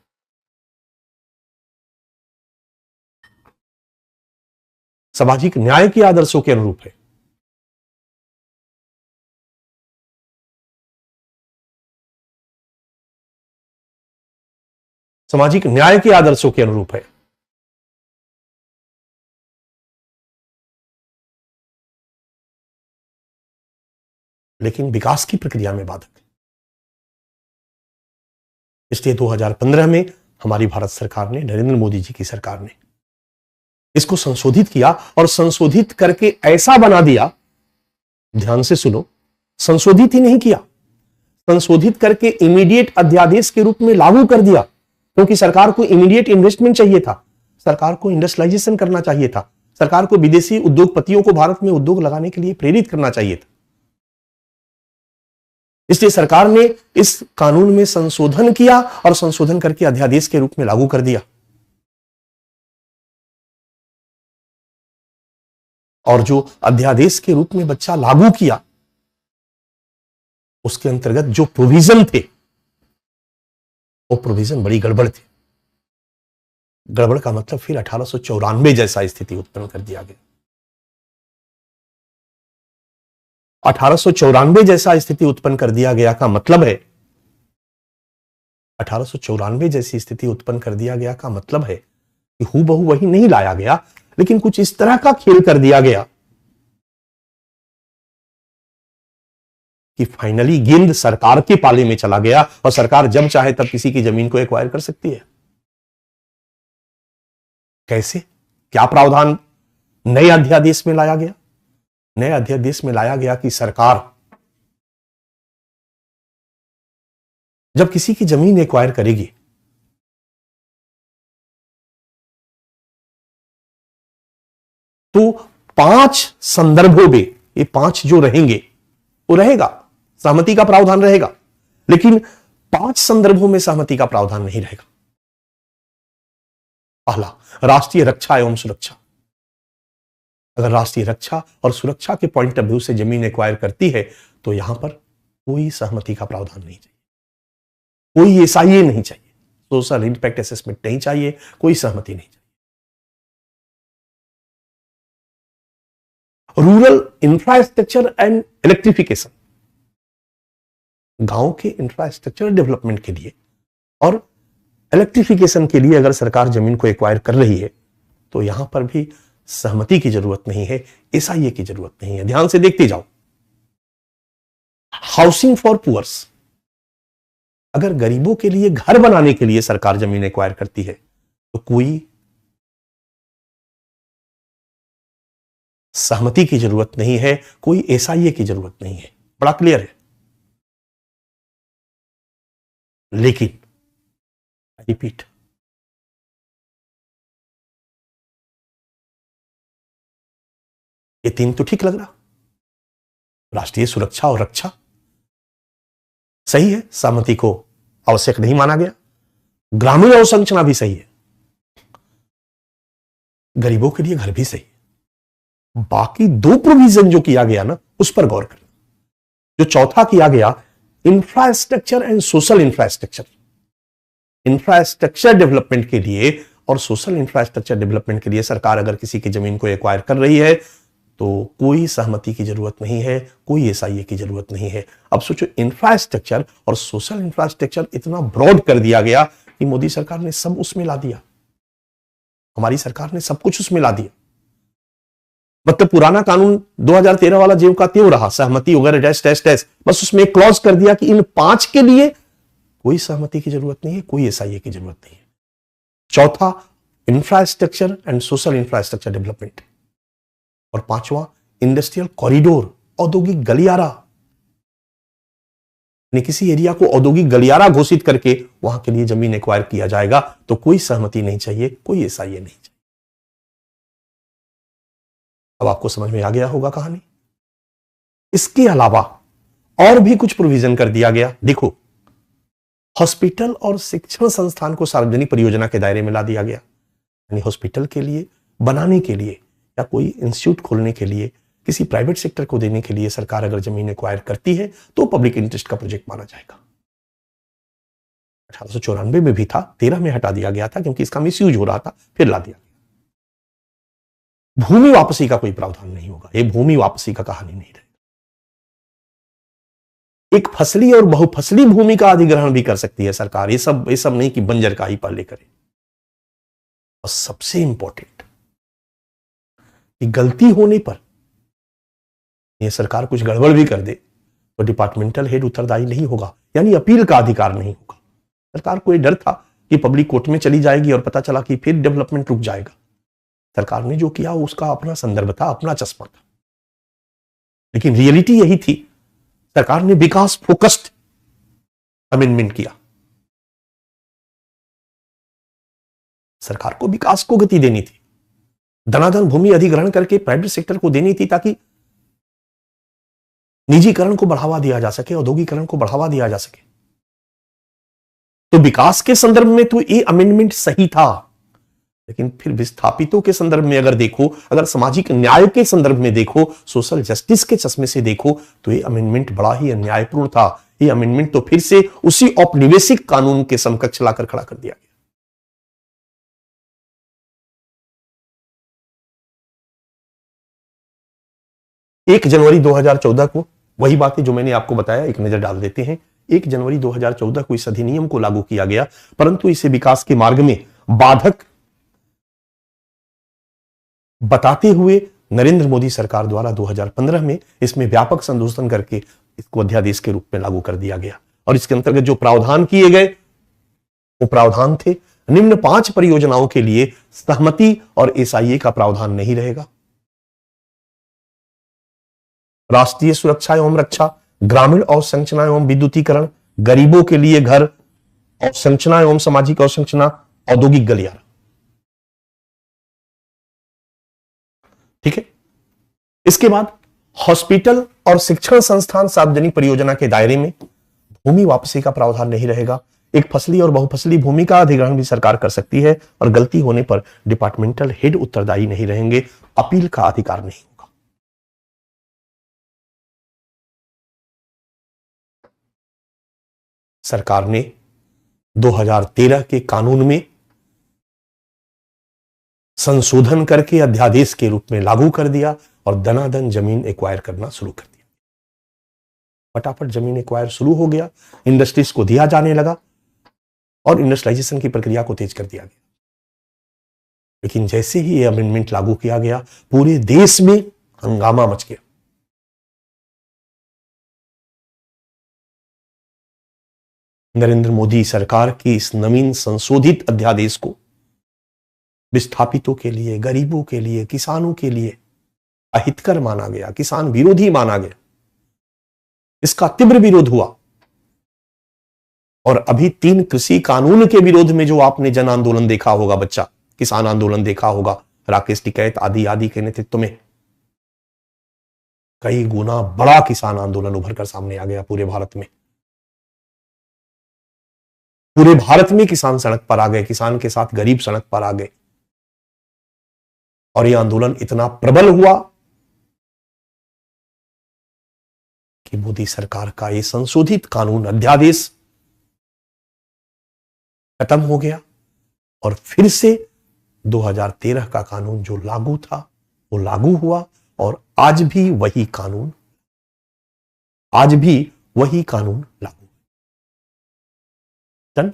सामाजिक न्याय के आदर्शों के अनुरूप है। सामाजिक न्याय के आदर्शों के अनुरूप है। लेकिन विकास की प्रक्रिया में बाधक है। इसलिए 2015 में हमारी भारत सरकार ने, नरेंद्र मोदी जी की सरकार ने इसको संशोधित किया, और संशोधित करके ऐसा बना दिया, ध्यान से सुनो, संशोधित ही नहीं किया, संशोधित करके इमीडिएट अध्यादेश के रूप में लागू कर दिया। क्योंकि सरकार को इमीडिएट इन्वेस्टमेंट चाहिए था, सरकार को इंडस्ट्रियलाइजेशन करना चाहिए था, सरकार को विदेशी उद्योगपतियों को भारत में उद्योग लगाने के लिए प्रेरित करना चाहिए था। इसलिए सरकार ने इस कानून में संशोधन किया और संशोधन करके अध्यादेश के रूप में लागू कर दिया। और जो अध्यादेश के रूप में बच्चा लागू किया, उसके अंतर्गत जो प्रोविजन थे, वो प्रोविजन बड़ी गड़बड़ थे। गड़बड़ का मतलब फिर 1894 जैसा स्थिति उत्पन्न कर दिया गया। 1894 जैसा स्थिति उत्पन्न कर दिया गया का मतलब है, 1894 जैसी स्थिति उत्पन्न कर दिया गया का मतलब है कि हूबहू वही नहीं लाया गया, लेकिन कुछ इस तरह का खेल कर दिया गया कि फाइनली गेंद सरकार के पाले में चला गया, और सरकार जब चाहे तब किसी की जमीन को एक्वायर कर सकती है। कैसे, क्या प्रावधान नए अध्यादेश में लाया गया? नए अध्यादेश में लाया गया कि सरकार जब किसी की जमीन एक्वायर करेगी, तो 5 संदर्भों में, ये 5 जो रहेंगे वो रहेगा, सहमति का प्रावधान रहेगा, लेकिन 5 संदर्भों में सहमति का प्रावधान नहीं रहेगा। पहला, राष्ट्रीय रक्षा एवं सुरक्षा। अगर राष्ट्रीय रक्षा और सुरक्षा के पॉइंट ऑफ व्यू से जमीन एक्वायर करती है, तो यहां पर कोई सहमति का प्रावधान नहीं चाहिए, कोई एसआईए नहीं चाहिए, सोशल इंपैक्ट असेसमेंट नहीं चाहिए, कोई सहमति नहीं चाहिए। रूरल इंफ्रास्ट्रक्चर एंड इलेक्ट्रिफिकेशन, गांव के इंफ्रास्ट्रक्चर डेवलपमेंट के लिए और इलेक्ट्रिफिकेशन के लिए अगर सरकार जमीन को एक्वायर कर रही है, तो यहां पर भी सहमति की जरूरत नहीं है, एसआईए की जरूरत नहीं है। ध्यान से देखते जाओ। हाउसिंग फॉर पुअर्स, अगर गरीबों के लिए घर बनाने के लिए सरकार जमीन एक्वायर करती है, तो कोई सहमति की जरूरत नहीं है, कोई एसआईए की जरूरत नहीं है। बड़ा क्लियर है। लेकिन रिपीट, ये तीन तो ठीक लग रहा, राष्ट्रीय सुरक्षा और रक्षा सही है, सहमति को आवश्यक नहीं माना गया, ग्रामीण अवसंरचना भी सही है, गरीबों के लिए घर भी सही है। बाकी दो प्रोविजन जो किया गया ना, उस पर गौर करना। जो चौथा किया गया, infrastructure and social infrastructure, infrastructure development के लिए और सोशल इंफ्रास्ट्रक्चर डेवलपमेंट के लिए सरकार अगर किसी की जमीन को एक्वायर कर रही है तो कोई सहमति की जरूरत नहीं है, कोई एसआईए की जरूरत नहीं है। अब सोचो, इंफ्रास्ट्रक्चर और सोशल इंफ्रास्ट्रक्चर इतना ब्रॉड कर दिया गया कि मोदी सरकार ने सब उसमें ला दिया, हमारी सरकार ने सब कुछ उसमें ला दिया। मतलब पुराना कानून 2013 वाला जेव का त्यों रहा, सहमति वगैरह डैश डैश डैश, बस उसमें एक क्लॉज कर दिया कि इन 5 के लिए कोई सहमति की जरूरत नहीं है, कोई एसआईए की जरूरत नहीं है। चौथा, infrastructure and social infrastructure development, और पांचवा, इंडस्ट्रियल कॉरिडोर, औद्योगिक गलियारा। किसी एरिया को औद्योगिक गलियारा घोषित करके वहां के लिए जमीन एक्वायर किया जाएगा तो कोई सहमति नहीं चाहिए, कोई एसआईए नहीं चाहिए। अब आपको समझ में आ गया होगा कहानी। इसके अलावा और भी कुछ प्रोविजन कर दिया गया। देखो, हॉस्पिटल और शिक्षण संस्थान को सार्वजनिक परियोजना के दायरे में ला दिया गया, यानी हॉस्पिटल के लिए बनाने के लिए या कोई इंस्टीट्यूट खोलने के लिए, किसी प्राइवेट सेक्टर को देने के लिए सरकार अगर जमीन एक्वायर करती है तो पब्लिक इंटरेस्ट का प्रोजेक्ट माना जाएगा। 1894 में भी था, 13 में हटा दिया गया था क्योंकि इसका मिसयूज हो रहा था, फिर ला दिया गया। भूमि वापसी का कोई प्रावधान नहीं होगा, यह भूमि वापसी का कहानी नहीं रहेगा। एक फसली और बहुफसली भूमि का अधिग्रहण भी कर सकती है सरकार, ये सब नहीं कि बंजर का ही पहले करे। और सबसे इंपॉर्टेंट, कि गलती होने पर यह सरकार कुछ गड़बड़ भी कर दे तो डिपार्टमेंटल हेड उत्तरदायी नहीं होगा, यानी अपील का अधिकार नहीं होगा। सरकार को यह डर था कि पब्लिक कोर्ट में चली जाएगी और पता चला कि फिर डेवलपमेंट रुक जाएगा। सरकार ने जो किया उसका अपना संदर्भ था, अपना चश्मा था, लेकिन रियलिटी यही थी। सरकार ने विकास फोकस्ड अमेंडमेंट किया। सरकार को विकास को गति देनी थी, धनाधन भूमि अधिग्रहण करके प्राइवेट सेक्टर को देनी थी ताकि निजीकरण को बढ़ावा दिया जा सके, औद्योगिकरण को बढ़ावा दिया जा सके। तो विकास के संदर्भ में तो ये अमेंडमेंट सही था, लेकिन फिर विस्थापितों के संदर्भ में अगर देखो, अगर सामाजिक न्याय के संदर्भ में देखो, सोशल जस्टिस के चश्मे से देखो, तो ये अमेंडमेंट बड़ा ही अन्यायपूर्ण था। ये अमेंडमेंट तो फिर से उसी औपनिवेशिक कानून के समकक्ष लाकर खड़ा कर दिया गया। 1 जनवरी 2014 को वही बातें जो मैंने आपको बताया, एक नजर डाल देते हैं। 1 जनवरी 2014 को इस अधिनियम को लागू किया गया, परंतु इसे विकास के मार्ग में बाधक बताते हुए नरेंद्र मोदी सरकार द्वारा 2015 में इसमें व्यापक संशोधन करके इसको अध्यादेश के रूप में लागू कर दिया गया। और इसके अंतर्गत जो प्रावधान किए गए वो प्रावधान थे, निम्न 5 परियोजनाओं के लिए सहमति और एसआईए का प्रावधान नहीं रहेगा। राष्ट्रीय सुरक्षा एवं रक्षा, ग्रामीण अवसंरचना एवं विद्युतीकरण, गरीबों के लिए घर, अवसंरचना एवं सामाजिक अवसंरचना, औद्योगिक गलियारा। ठीक है। इसके बाद हॉस्पिटल और शिक्षण संस्थान सार्वजनिक परियोजना के दायरे में भूमि वापसी का प्रावधान नहीं रहेगा। एक फसली और बहुफसली भूमि का अधिग्रहण भी सरकार कर सकती है और गलती होने पर डिपार्टमेंटल हेड उत्तरदायी नहीं रहेंगे, अपील का अधिकार नहीं होगा। सरकार ने 2013 के कानून में संशोधन करके अध्यादेश के रूप में लागू कर दिया और दनादन जमीन एक्वायर करना शुरू कर दिया। फटाफट जमीन एक्वायर शुरू हो गया, इंडस्ट्रीज को दिया जाने लगा और इंडस्ट्रियलाइजेशन की प्रक्रिया को तेज कर दिया गया। लेकिन जैसे ही यह अमेंडमेंट लागू किया गया, पूरे देश में हंगामा मच गया। नरेंद्र मोदी सरकार की इस नवीन संशोधित अध्यादेश को विस्थापितों के लिए, गरीबों के लिए, किसानों के लिए अहितकर माना गया, किसान विरोधी माना गया। इसका तीव्र विरोध हुआ। और अभी 3 कृषि कानून के विरोध में जो आपने जन आंदोलन देखा होगा, बच्चा किसान आंदोलन देखा होगा, राकेश टिकैत आदि आदि के नेतृत्व में, कई गुना बड़ा किसान आंदोलन उभर कर सामने आ गया पूरे भारत में। पूरे भारत में किसान सड़क पर आ गए, किसान के साथ गरीब सड़क पर आ गए, और यह आंदोलन इतना प्रबल हुआ कि मोदी सरकार का यह संशोधित कानून अध्यादेश खत्म हो गया और फिर से 2013 का कानून जो लागू था वो लागू हुआ, और आज भी वही कानून लागू। डन।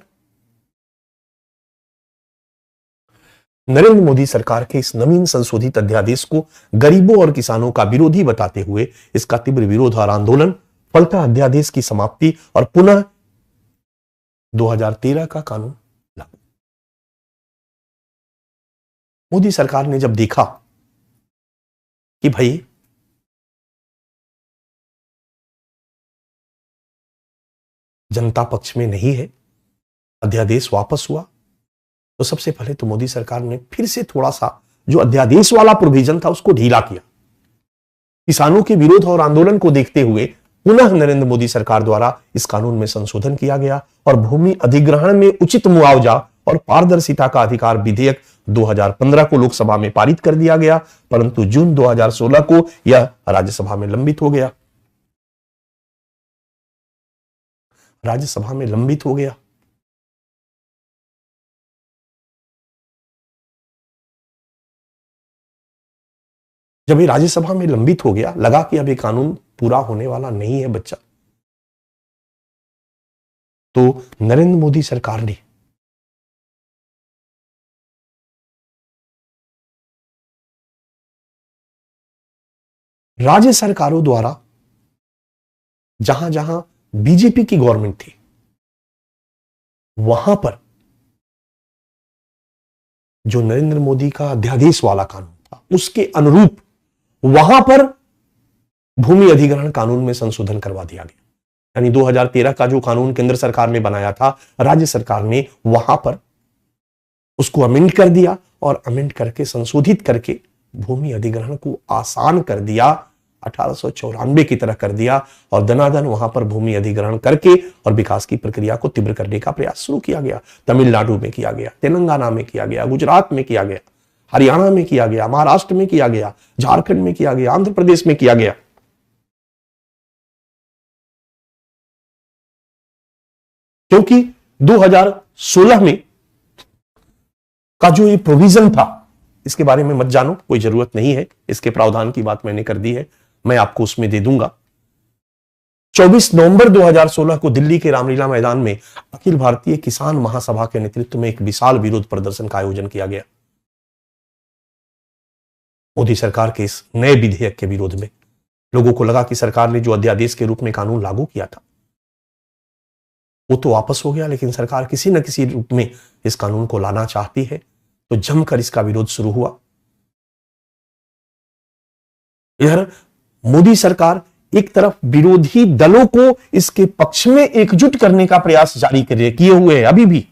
नरेंद्र मोदी सरकार के इस नवीन संशोधित अध्यादेश को गरीबों और किसानों का विरोधी बताते हुए इसका तीव्र विरोध और आंदोलन, फलतः अध्यादेश की समाप्ति और पुनः 2013 का कानून लागू। मोदी सरकार ने जब देखा कि भाई जनता पक्ष में नहीं है, अध्यादेश वापस हुआ, तो सबसे पहले तो मोदी सरकार ने फिर से थोड़ा सा जो अध्यादेश वाला प्रोविजन था उसको ढीला किया। किसानों के विरोध और आंदोलन को देखते हुए पुनः नरेंद्र मोदी सरकार द्वारा इस कानून में संशोधन किया गया और भूमि अधिग्रहण में उचित मुआवजा और पारदर्शिता का अधिकार विधेयक 2015 को लोकसभा में पारित कर दिया गया, परंतु जून 2016 को यह राज्यसभा में लंबित हो गया। जब ये राज्यसभा में लंबित हो गया, लगा कि अब ये कानून पूरा होने वाला नहीं है बच्चा, तो नरेंद्र मोदी सरकार ने राज्य सरकारों द्वारा, जहां जहां बीजेपी की गवर्नमेंट थी, वहां पर जो नरेंद्र मोदी का अध्यादेश वाला कानून था उसके अनुरूप वहां पर भूमि अधिग्रहण कानून में संशोधन करवा दिया गया। यानी 2013 का जो कानून केंद्र सरकार ने बनाया था, राज्य सरकार ने वहां पर उसको अमेंड कर दिया और अमेंड करके संशोधित करके भूमि अधिग्रहण को आसान कर दिया, 1894 की तरह कर दिया, और दनादन वहां पर भूमि अधिग्रहण करके और विकास की प्रक्रिया को तीव्र करने का प्रयास शुरू किया गया। तमिलनाडु में किया गया, तेलंगाना में किया गया, गुजरात में किया गया, हरियाणा में किया गया, महाराष्ट्र में किया गया, झारखंड में किया गया, आंध्र प्रदेश में किया गया। क्योंकि 2016 में का जो ये प्रोविजन था, इसके बारे में मत जानो, कोई जरूरत नहीं है, इसके प्रावधान की बात मैंने कर दी है, मैं आपको उसमें दे दूंगा। 24 नवंबर 2016 को दिल्ली के रामलीला मैदान में अखिल भारतीय किसान महासभा के नेतृत्व में एक विशाल विरोध प्रदर्शन का आयोजन किया गया मोदी सरकार के इस नए विधेयक के विरोध में। लोगों को लगा कि सरकार ने जो अध्यादेश के रूप में कानून लागू किया था वो तो वापस हो गया, लेकिन सरकार किसी न किसी रूप में इस कानून को लाना चाहती है, तो जमकर इसका विरोध शुरू हुआ। इधर मोदी सरकार एक तरफ विरोधी दलों को इसके पक्ष में एकजुट करने का प्रयास जारी किए हुए है। अभी भी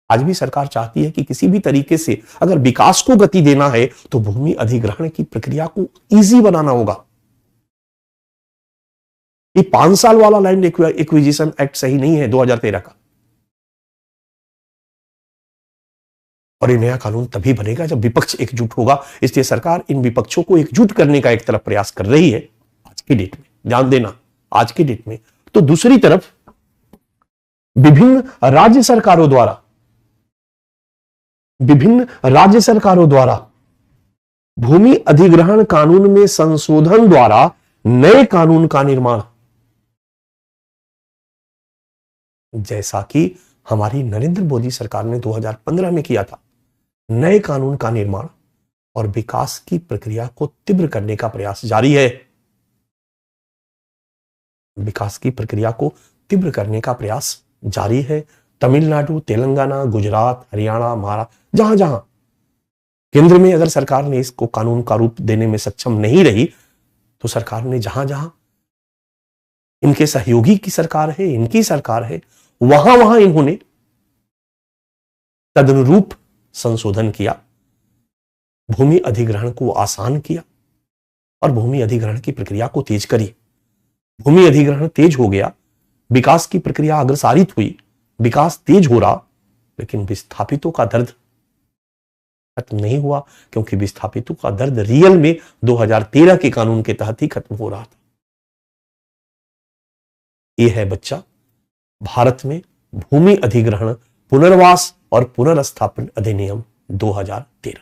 आज भी सरकार चाहती है कि किसी भी तरीके से अगर विकास को गति देना है तो भूमि अधिग्रहण की प्रक्रिया को इजी बनाना होगा। ये 5 साल वाला लैंड एक्विजिशन एक्ट सही नहीं है 2013 का, और ये नया कानून तभी बनेगा जब विपक्ष एकजुट होगा। इसलिए सरकार इन विपक्षों को एकजुट करने का एक तरफ प्रयास कर रही है आज की डेट में, ध्यान देना, आज की डेट में। तो दूसरी तरफ विभिन्न राज्य सरकारों द्वारा भूमि अधिग्रहण कानून में संशोधन द्वारा नए कानून का निर्माण, जैसा कि हमारी नरेंद्र मोदी सरकार ने 2015 में किया था, नए कानून का निर्माण और विकास की प्रक्रिया को तीव्र करने का प्रयास जारी है। विकास की प्रक्रिया को तीव्र करने का प्रयास जारी है। तमिलनाडु, तेलंगाना, गुजरात, हरियाणा, महाराष्ट्र, जहां जहां केंद्र में अगर सरकार ने इसको कानून का रूप देने में सक्षम नहीं रही, तो सरकार ने जहां जहां इनके सहयोगी की सरकार है, इनकी सरकार है, वहां वहां इन्होंने तदनुरूप संशोधन किया, भूमि अधिग्रहण को आसान किया और भूमि अधिग्रहण की प्रक्रिया को तेज करी। भूमि अधिग्रहण तेज हो गया, विकास की प्रक्रिया अग्रसारित हुई, विकास तेज हो रहा, लेकिन विस्थापितों का दर्द खत्म नहीं हुआ, क्योंकि विस्थापितों का दर्द रियल में 2013 के कानून के तहत ही खत्म हो रहा था। यह है बच्चा भारत में भूमि अधिग्रहण, पुनर्वास और पुनर्स्थापन अधिनियम 2013।